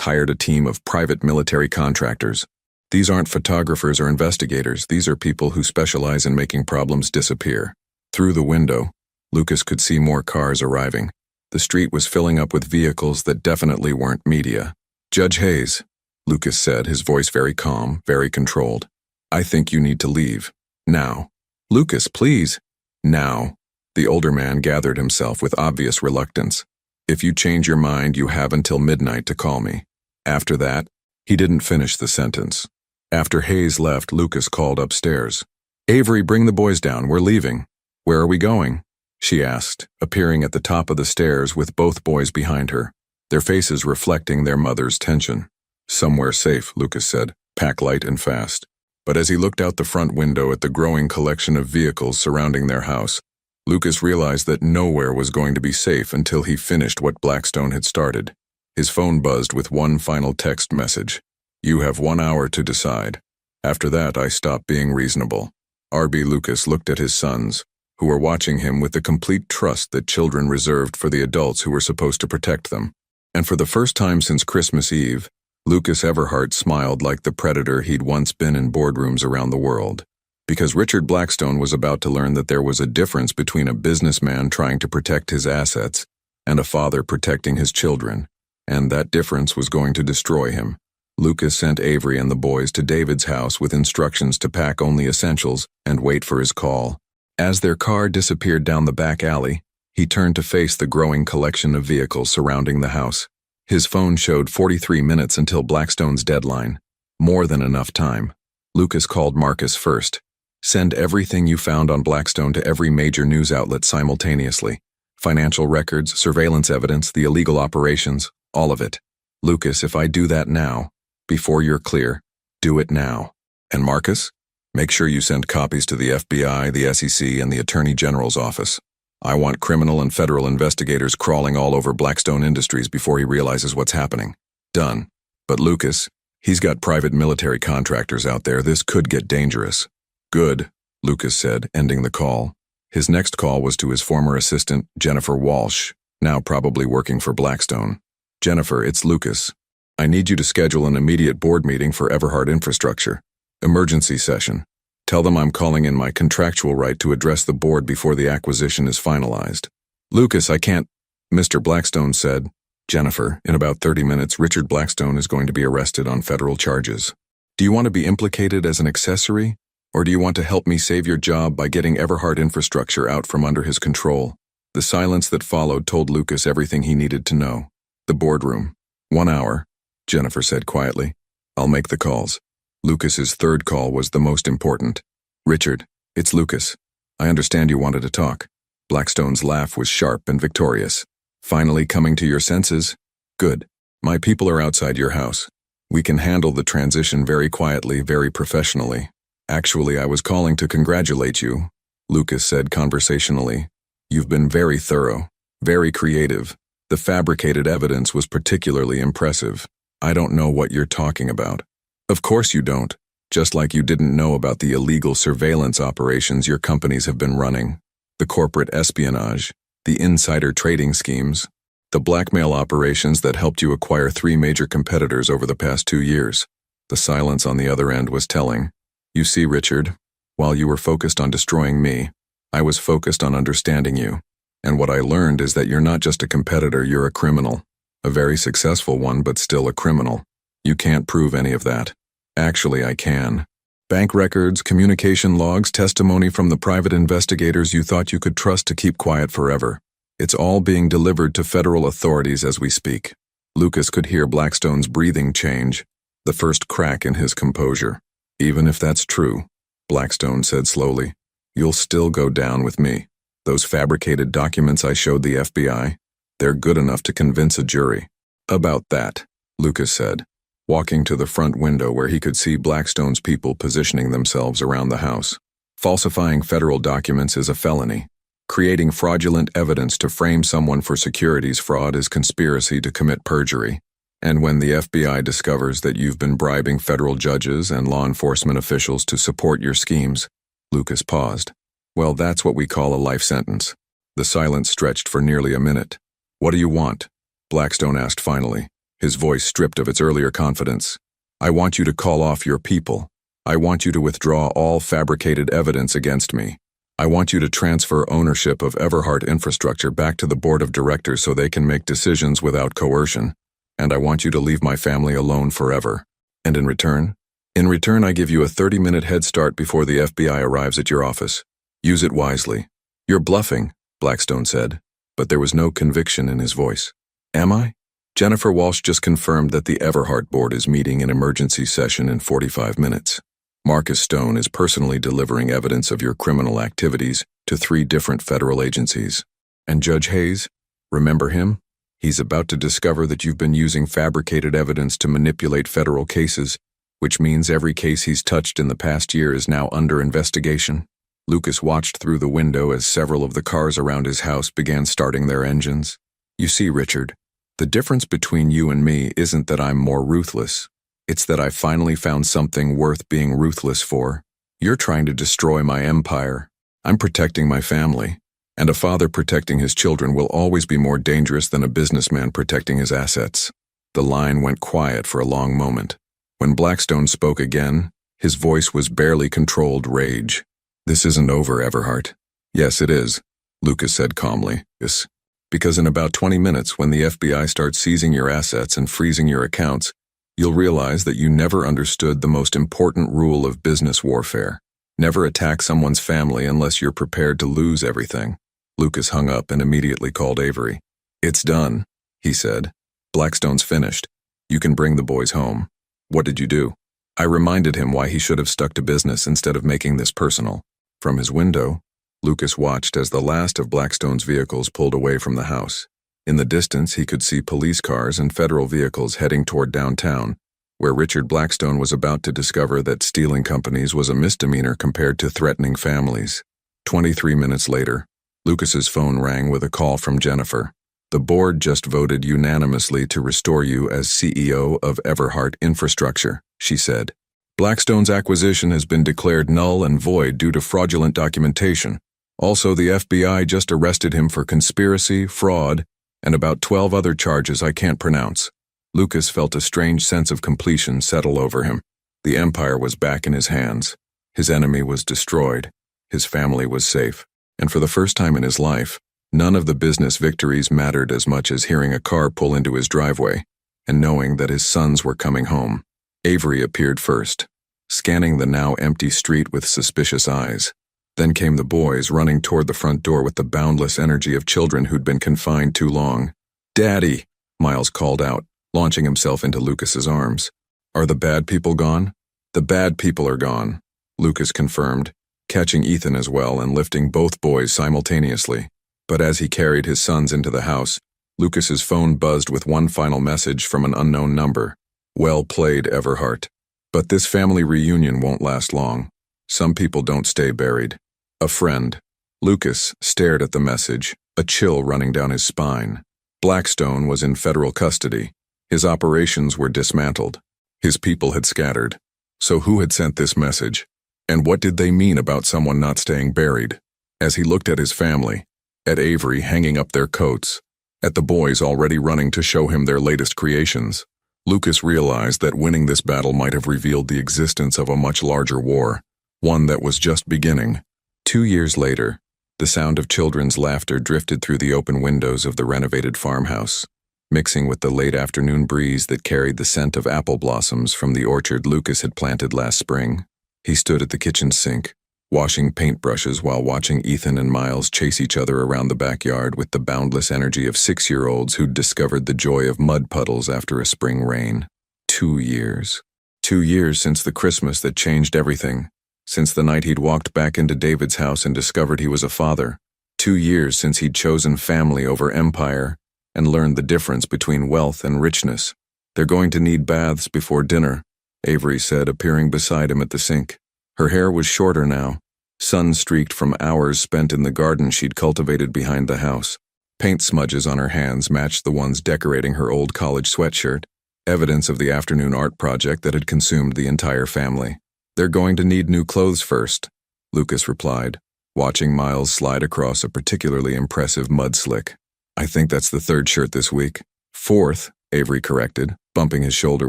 hired a team of private military contractors. These aren't photographers or investigators. These are people who specialize in making problems disappear. Through the window, Lucas could see more cars arriving. The street was filling up with vehicles that definitely weren't media. Judge Hayes, Lucas said, his voice very calm, very controlled. I think you need to leave. Now. Lucas, please. Now. The older man gathered himself with obvious reluctance. If you change your mind, you have until midnight to call me. After that, he didn't finish the sentence. After Hayes left, Lucas called upstairs. Avery, bring the boys down. We're leaving. Where are we going? She asked, appearing at the top of the stairs with both boys behind her, their faces reflecting their mother's tension. Somewhere safe, Lucas said. Pack light and fast. But as he looked out the front window at the growing collection of vehicles surrounding their house, Lucas realized that nowhere was going to be safe until he finished what Blackstone had started. His phone buzzed with one final text message. You have 1 hour to decide. After that, I stop being reasonable. R.B. Lucas looked at his sons, who were watching him with the complete trust that children reserved for the adults who were supposed to protect them. And for the first time since Christmas Eve, Lucas Everhart smiled like the predator he'd once been in boardrooms around the world. Because Richard Blackstone was about to learn that there was a difference between a businessman trying to protect his assets and a father protecting his children, and that difference was going to destroy him. Lucas sent Avery and the boys to David's house with instructions to pack only essentials and wait for his call. As their car disappeared down the back alley, he turned to face the growing collection of vehicles surrounding the house. His phone showed 43 minutes until Blackstone's deadline. More than enough time. Lucas called Marcus first. Send everything you found on Blackstone to every major news outlet simultaneously. Financial records, surveillance evidence, the illegal operations, all of it. Lucas, if I do that now, before you're clear, do it now. And Marcus, make sure you send copies to the FBI, the SEC, and the Attorney General's office. I want criminal and federal investigators crawling all over Blackstone Industries before he realizes what's happening. Done. But Lucas, he's got private military contractors out there. This could get dangerous. Good, Lucas said, ending the call. His next call was to his former assistant, Jennifer Walsh, now probably working for Blackstone. Jennifer, it's Lucas. I need you to schedule an immediate board meeting for Everhart Infrastructure. Emergency session. Tell them I'm calling in my contractual right to address the board before the acquisition is finalized. Lucas, I can't, Mr. Blackstone said. Jennifer, in about 30 minutes, Richard Blackstone is going to be arrested on federal charges. Do you want to be implicated as an accessory, or do you want to help me save your job by getting Everhart Infrastructure out from under his control? The silence that followed told Lucas everything he needed to know. The boardroom. 1 hour, Jennifer said quietly. I'll make the calls. Lucas's third call was the most important. Richard, it's Lucas. I understand you wanted to talk. Blackstone's laugh was sharp and victorious. Finally coming to your senses? Good. My people are outside your house. We can handle the transition very quietly, very professionally. Actually, I was calling to congratulate you, Lucas said conversationally. You've been very thorough, very creative. The fabricated evidence was particularly impressive. I don't know what you're talking about. Of course you don't, just like you didn't know about the illegal surveillance operations your companies have been running, the corporate espionage, the insider trading schemes, the blackmail operations that helped you acquire 3 major competitors over the past 2 years. The silence on the other end was telling. You see, Richard, while you were focused on destroying me, I was focused on understanding you. And what I learned is that you're not just a competitor, you're a criminal. A very successful one, but still a criminal. You can't prove any of that. Actually, I can. Bank records, communication logs, testimony from the private investigators you thought you could trust to keep quiet forever. It's all being delivered to federal authorities as we speak. Lucas could hear Blackstone's breathing change, the first crack in his composure. Even if that's true, Blackstone said slowly, you'll still go down with me. Those fabricated documents I showed the FBI, they're good enough to convince a jury. About that, Lucas said, walking to the front window where he could see Blackstone's people positioning themselves around the house. Falsifying federal documents is a felony. Creating fraudulent evidence to frame someone for securities fraud is conspiracy to commit perjury. And when the FBI discovers that you've been bribing federal judges and law enforcement officials to support your schemes, Lucas paused. Well, that's what we call a life sentence. The silence stretched for nearly a minute. What do you want? Blackstone asked finally, his voice stripped of its earlier confidence. I want you to call off your people. I want you to withdraw all fabricated evidence against me. I want you to transfer ownership of Everhart Infrastructure back to the board of directors so they can make decisions without coercion. And I want you to leave my family alone forever. And in return? In return, I give you a 30-minute head start before the FBI arrives at your office. Use it wisely. You're bluffing, Blackstone said, but there was no conviction in his voice. Am I? Jennifer Walsh just confirmed that the Everhart board is meeting in emergency session in 45 minutes. Marcus Stone is personally delivering evidence of your criminal activities to 3 different federal agencies. And Judge Hayes, remember him? He's about to discover that you've been using fabricated evidence to manipulate federal cases, which means every case he's touched in the past year is now under investigation. Lucas watched through the window as several of the cars around his house began starting their engines. You see, Richard, the difference between you and me isn't that I'm more ruthless. It's that I finally found something worth being ruthless for. You're trying to destroy my empire. I'm protecting my family. And a father protecting his children will always be more dangerous than a businessman protecting his assets. The line went quiet for a long moment. When Blackstone spoke again, his voice was barely controlled rage. This isn't over, Everhart. Yes, it is, Lucas said calmly. Yes. Because in about 20 minutes, when the FBI starts seizing your assets and freezing your accounts, you'll realize that you never understood the most important rule of business warfare. Never attack someone's family unless you're prepared to lose everything. Lucas hung up and immediately called Avery. "It's done," he said. "Blackstone's finished. You can bring the boys home." "What did you do?" I reminded him why he should have stuck to business instead of making this personal. From his window, Lucas watched as the last of Blackstone's vehicles pulled away from the house. In the distance, he could see police cars and federal vehicles heading toward downtown, where Richard Blackstone was about to discover that stealing companies was a misdemeanor compared to threatening families. 23 minutes later, Lucas's phone rang with a call from Jennifer. "The board just voted unanimously to restore you as CEO of Everhart Infrastructure," she said. "Blackstone's acquisition has been declared null and void due to fraudulent documentation. Also, the FBI just arrested him for conspiracy, fraud, and about 12 other charges I can't pronounce." Lucas felt a strange sense of completion settle over him. The empire was back in his hands. His enemy was destroyed. His family was safe. And for the first time in his life, none of the business victories mattered as much as hearing a car pull into his driveway and knowing that his sons were coming home. Avery appeared first, scanning the now empty street with suspicious eyes. Then came the boys running toward the front door with the boundless energy of children who'd been confined too long. "Daddy," Miles called out, launching himself into Lucas's arms. "Are the bad people gone?" "The bad people are gone," Lucas confirmed, catching Ethan as well and lifting both boys simultaneously. But as he carried his sons into the house, Lucas's phone buzzed with one final message from an unknown number. "Well played, Everhart. But this family reunion won't last long. Some people don't stay buried. A friend." Lucas stared at the message, a chill running down his spine. Blackstone was in federal custody. His operations were dismantled. His people had scattered. So who had sent this message? And what did they mean about someone not staying buried? As he looked at his family, at Avery hanging up their coats, at the boys already running to show him their latest creations, Lucas realized that winning this battle might have revealed the existence of a much larger war, one that was just beginning. 2 years later, the sound of children's laughter drifted through the open windows of the renovated farmhouse, mixing with the late afternoon breeze that carried the scent of apple blossoms from the orchard Lucas had planted last spring. He stood at the kitchen sink, washing paintbrushes while watching Ethan and Miles chase each other around the backyard with the boundless energy of 6-year-olds who'd discovered the joy of mud puddles after a spring rain. 2 years. 2 years since the Christmas that changed everything. Since the night he'd walked back into David's house and discovered he was a father. 2 years since he'd chosen family over empire and learned the difference between wealth and richness. "They're going to need baths before dinner," Avery said, appearing beside him at the sink. Her hair was shorter now, sun-streaked from hours spent in the garden she'd cultivated behind the house. Paint smudges on her hands matched the ones decorating her old college sweatshirt, evidence of the afternoon art project that had consumed the entire family. "They're going to need new clothes first," Lucas replied, watching Miles slide across a particularly impressive mud slick. "I think that's the 3rd shirt this week." "4th, Avery corrected, bumping his shoulder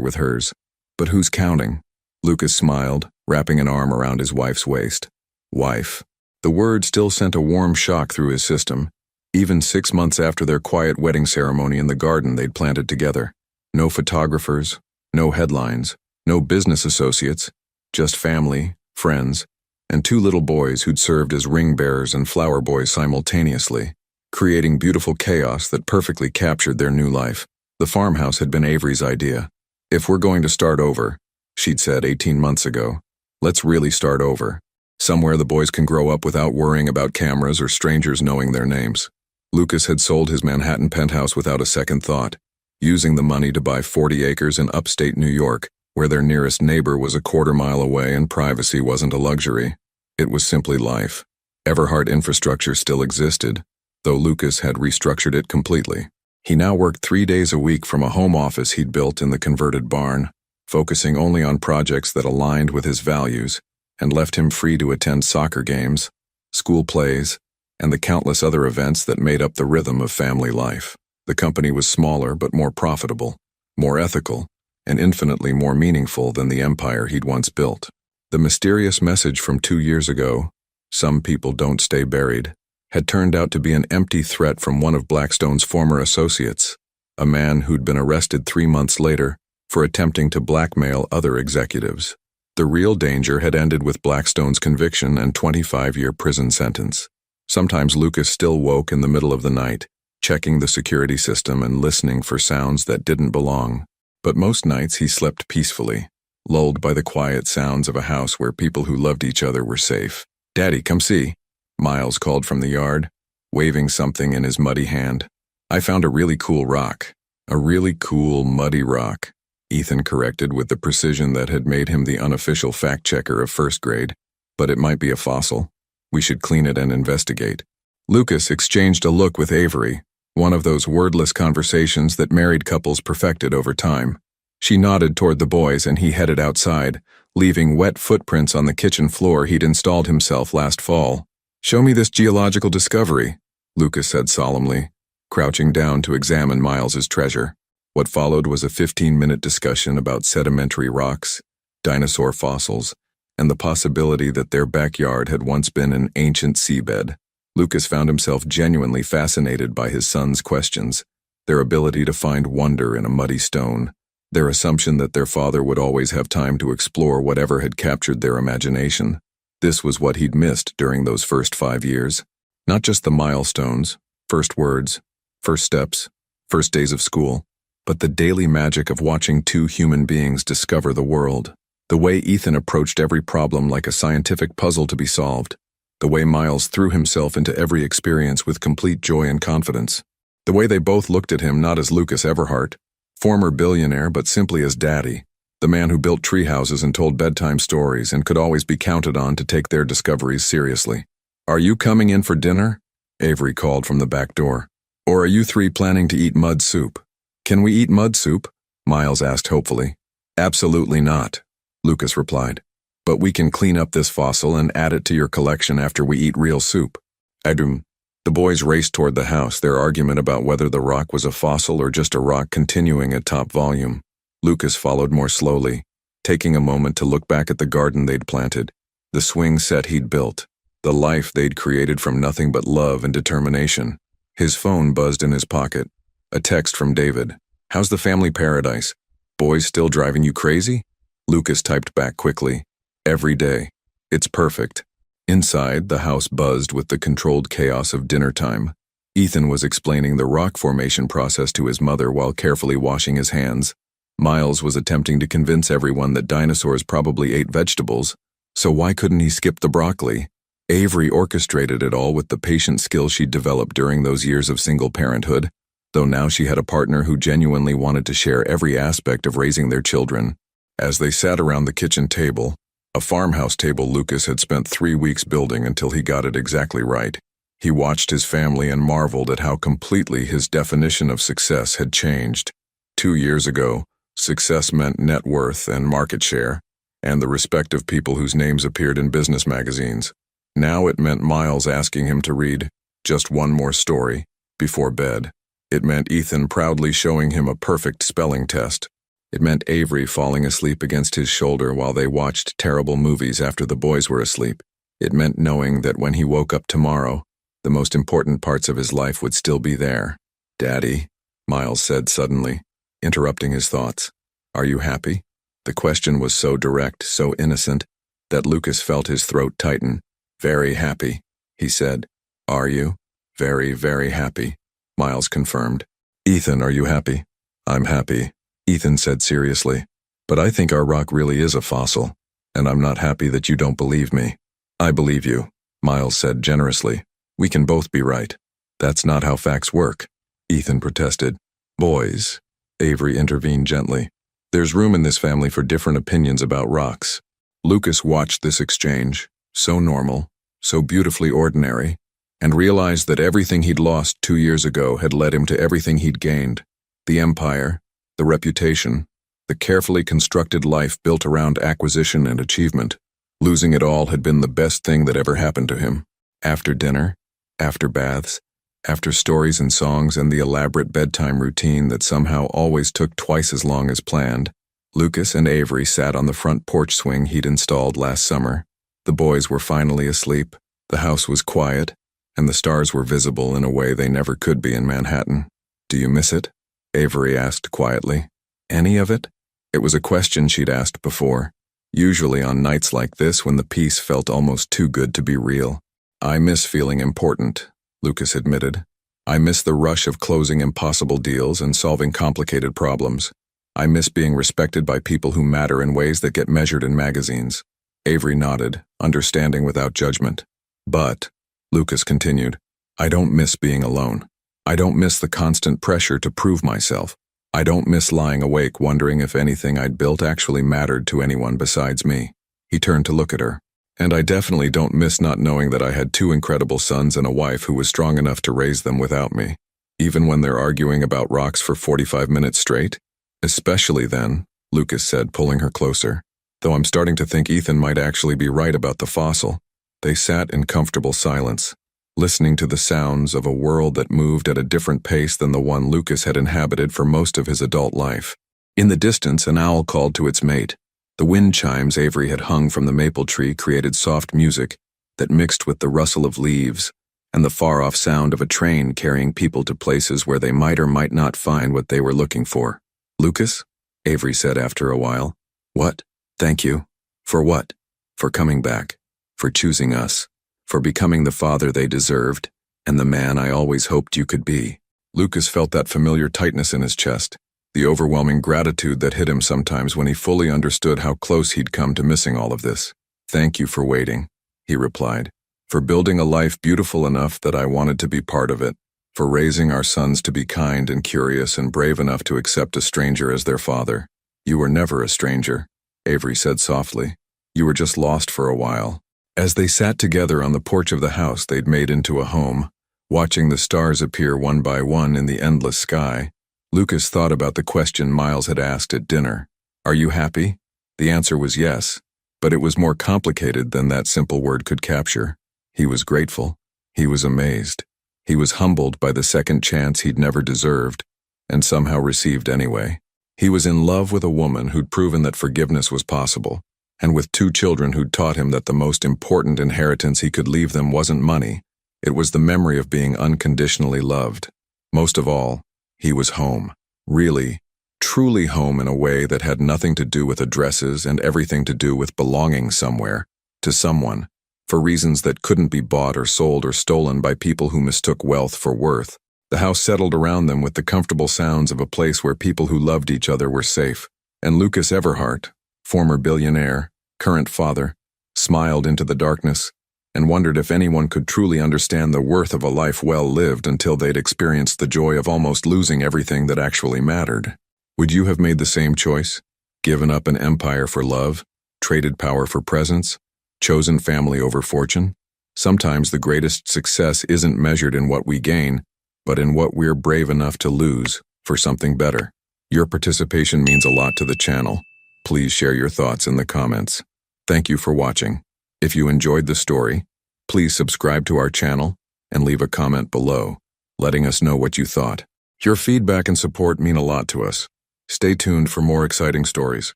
with hers. "But who's counting?" Lucas smiled, wrapping an arm around his wife's waist. Wife. The word still sent a warm shock through his system, even 6 months after their quiet wedding ceremony in the garden they'd planted together. No photographers, no headlines, no business associates, just family, friends, and 2 little boys who'd served as ring bearers and flower boys simultaneously, creating beautiful chaos that perfectly captured their new life. The farmhouse had been Avery's idea. "If we're going to start over," she'd said 18 months ago, "let's really start over. Somewhere the boys can grow up without worrying about cameras or strangers knowing their names." Lucas had sold his Manhattan penthouse without a second thought, using the money to buy 40 acres in upstate New York, where their nearest neighbor was a quarter-mile away and privacy wasn't a luxury. It was simply life. Everhart Infrastructure still existed, though Lucas had restructured it completely. He now worked 3 days a week from a home office he'd built in the converted barn, focusing only on projects that aligned with his values and left him free to attend soccer games, school plays, and the countless other events that made up the rhythm of family life. The company was smaller but more profitable, more ethical, and infinitely more meaningful than the empire he'd once built. The mysterious message from 2 years ago, "Some people don't stay buried," had turned out to be an empty threat from one of Blackstone's former associates, a man who'd been arrested 3 months later for attempting to blackmail other executives. The real danger had ended with Blackstone's conviction and 25-year prison sentence. Sometimes Lucas still woke in the middle of the night, checking the security system and listening for sounds that didn't belong. But most nights he slept peacefully, lulled by the quiet sounds of a house where people who loved each other were safe. "Daddy, come see," Miles called from the yard, waving something in his muddy hand. "I found a really cool rock." "A really cool, muddy rock," Ethan corrected with the precision that had made him the unofficial fact-checker of first grade. "But it might be a fossil. We should clean it and investigate." Lucas exchanged a look with Avery, one of those wordless conversations that married couples perfected over time. She nodded toward the boys and he headed outside, leaving wet footprints on the kitchen floor he'd installed himself last fall. "Show me this geological discovery," Lucas said solemnly, crouching down to examine Miles's treasure. What followed was a 15-minute discussion about sedimentary rocks, dinosaur fossils, and the possibility that their backyard had once been an ancient seabed. Lucas found himself genuinely fascinated by his son's questions, their ability to find wonder in a muddy stone, their assumption that their father would always have time to explore whatever had captured their imagination. This was what he'd missed during those first 5 years. Not just the milestones, first words, first steps, first days of school, but the daily magic of watching two human beings discover the world. The way Ethan approached every problem like a scientific puzzle to be solved. The way Miles threw himself into every experience with complete joy and confidence. The way they both looked at him not as Lucas Everhart, former billionaire, but simply as Daddy, the man who built treehouses and told bedtime stories and could always be counted on to take their discoveries seriously. "Are you coming in for dinner?" Avery called from the back door. "Or are you three planning to eat mud soup?" "Can we eat mud soup?" Miles asked hopefully. "Absolutely not," Lucas replied. "But we can clean up this fossil and add it to your collection after we eat real soup." "Adum." The boys raced toward the house, their argument about whether the rock was a fossil or just a rock continuing at top volume. Lucas followed more slowly, taking a moment to look back at the garden they'd planted, the swing set he'd built, the life they'd created from nothing but love and determination. His phone buzzed in his pocket. A text from David. "How's the family paradise? Boys still driving you crazy?" Lucas typed back quickly. "Every day. It's perfect." Inside, the house buzzed with the controlled chaos of dinner time. Ethan was explaining the rock formation process to his mother while carefully washing his hands. Miles was attempting to convince everyone that dinosaurs probably ate vegetables, so why couldn't he skip the broccoli? Avery orchestrated it all with the patient skill she'd developed during those years of single parenthood, though now she had a partner who genuinely wanted to share every aspect of raising their children. As they sat around the kitchen table, a farmhouse table Lucas had spent 3 weeks building until he got it exactly right, he watched his family and marveled at how completely his definition of success had changed. 2 years ago, success meant net worth and market share, and the respect of people whose names appeared in business magazines. Now it meant Miles asking him to read just one more story before bed. It meant Ethan proudly showing him a perfect spelling test. It meant Avery falling asleep against his shoulder while they watched terrible movies after the boys were asleep. It meant knowing that when he woke up tomorrow, the most important parts of his life would still be there. "Daddy," Miles said suddenly, interrupting his thoughts. "Are you happy?" The question was so direct, so innocent, that Lucas felt his throat tighten. "Very happy," he said. "Are you?" "Very, very happy," Miles confirmed. "Ethan, are you happy?" "I'm happy," Ethan said seriously. "But I think our rock really is a fossil, and I'm not happy that you don't believe me." "I believe you," Miles said generously. "We can both be right." "That's not how facts work," Ethan protested. "Boys," Avery intervened gently. "There's room in this family for different opinions about rocks." Lucas watched this exchange, so normal, so beautifully ordinary, and realized that everything he'd lost 2 years ago had led him to everything he'd gained. The empire, the reputation, the carefully constructed life built around acquisition and achievement. Losing it all had been the best thing that ever happened to him. After dinner, after baths, after stories and songs and the elaborate bedtime routine that somehow always took twice as long as planned, Lucas and Avery sat on the front porch swing he'd installed last summer. The boys were finally asleep, the house was quiet, and the stars were visible in a way they never could be in Manhattan. "Do you miss it?" Avery asked quietly. "Any of it?" It was a question she'd asked before, usually on nights like this when the peace felt almost too good to be real. "I miss feeling important," Lucas admitted. "I miss the rush of closing impossible deals and solving complicated problems. I miss being respected by people who matter in ways that get measured in magazines." Avery nodded, understanding without judgment. "But," Lucas continued, "I don't miss being alone. I don't miss the constant pressure to prove myself. I don't miss lying awake wondering if anything I'd built actually mattered to anyone besides me." He turned to look at her. "And I definitely don't miss not knowing that I had two incredible sons and a wife who was strong enough to raise them without me, even when they're arguing about rocks for 45 minutes straight. Especially then," Lucas said, pulling her closer, "though I'm starting to think Ethan might actually be right about the fossil." They sat in comfortable silence, listening to the sounds of a world that moved at a different pace than the one Lucas had inhabited for most of his adult life. In the distance, an owl called to its mate. The wind chimes Avery had hung from the maple tree created soft music that mixed with the rustle of leaves and the far-off sound of a train carrying people to places where they might or might not find what they were looking for. "Lucas?" Avery said after a while. "What?" "Thank you." "For what?" "For coming back. For choosing us. For becoming the father they deserved, and the man I always hoped you could be." Lucas felt that familiar tightness in his chest, the overwhelming gratitude that hit him sometimes when he fully understood how close he'd come to missing all of this. "Thank you for waiting," he replied. "For building a life beautiful enough that I wanted to be part of it. For raising our sons to be kind and curious and brave enough to accept a stranger as their father." "You were never a stranger," Avery said softly. "You were just lost for a while." As they sat together on the porch of the house they'd made into a home, watching the stars appear one by one in the endless sky, Lucas thought about the question Miles had asked at dinner. "Are you happy?" The answer was yes, but it was more complicated than that simple word could capture. He was grateful. He was amazed. He was humbled by the second chance he'd never deserved, and somehow received anyway. He was in love with a woman who'd proven that forgiveness was possible, and with two children who'd taught him that the most important inheritance he could leave them wasn't money. It was the memory of being unconditionally loved. Most of all, he was home. Really, truly home in a way that had nothing to do with addresses and everything to do with belonging somewhere, to someone, for reasons that couldn't be bought or sold or stolen by people who mistook wealth for worth. The house settled around them with the comfortable sounds of a place where people who loved each other were safe. And Lucas Everhart, former billionaire, current father, smiled into the darkness and wondered if anyone could truly understand the worth of a life well lived until they'd experienced the joy of almost losing everything that actually mattered. Would you have made the same choice? Given up an empire for love? Traded power for presence? Chosen family over fortune? Sometimes the greatest success isn't measured in what we gain, but in what we're brave enough to lose for something better. Your participation means a lot to the channel. Please share your thoughts in the comments. Thank you for watching. If you enjoyed the story, please subscribe to our channel and leave a comment below, letting us know what you thought. Your feedback and support mean a lot to us. Stay tuned for more exciting stories.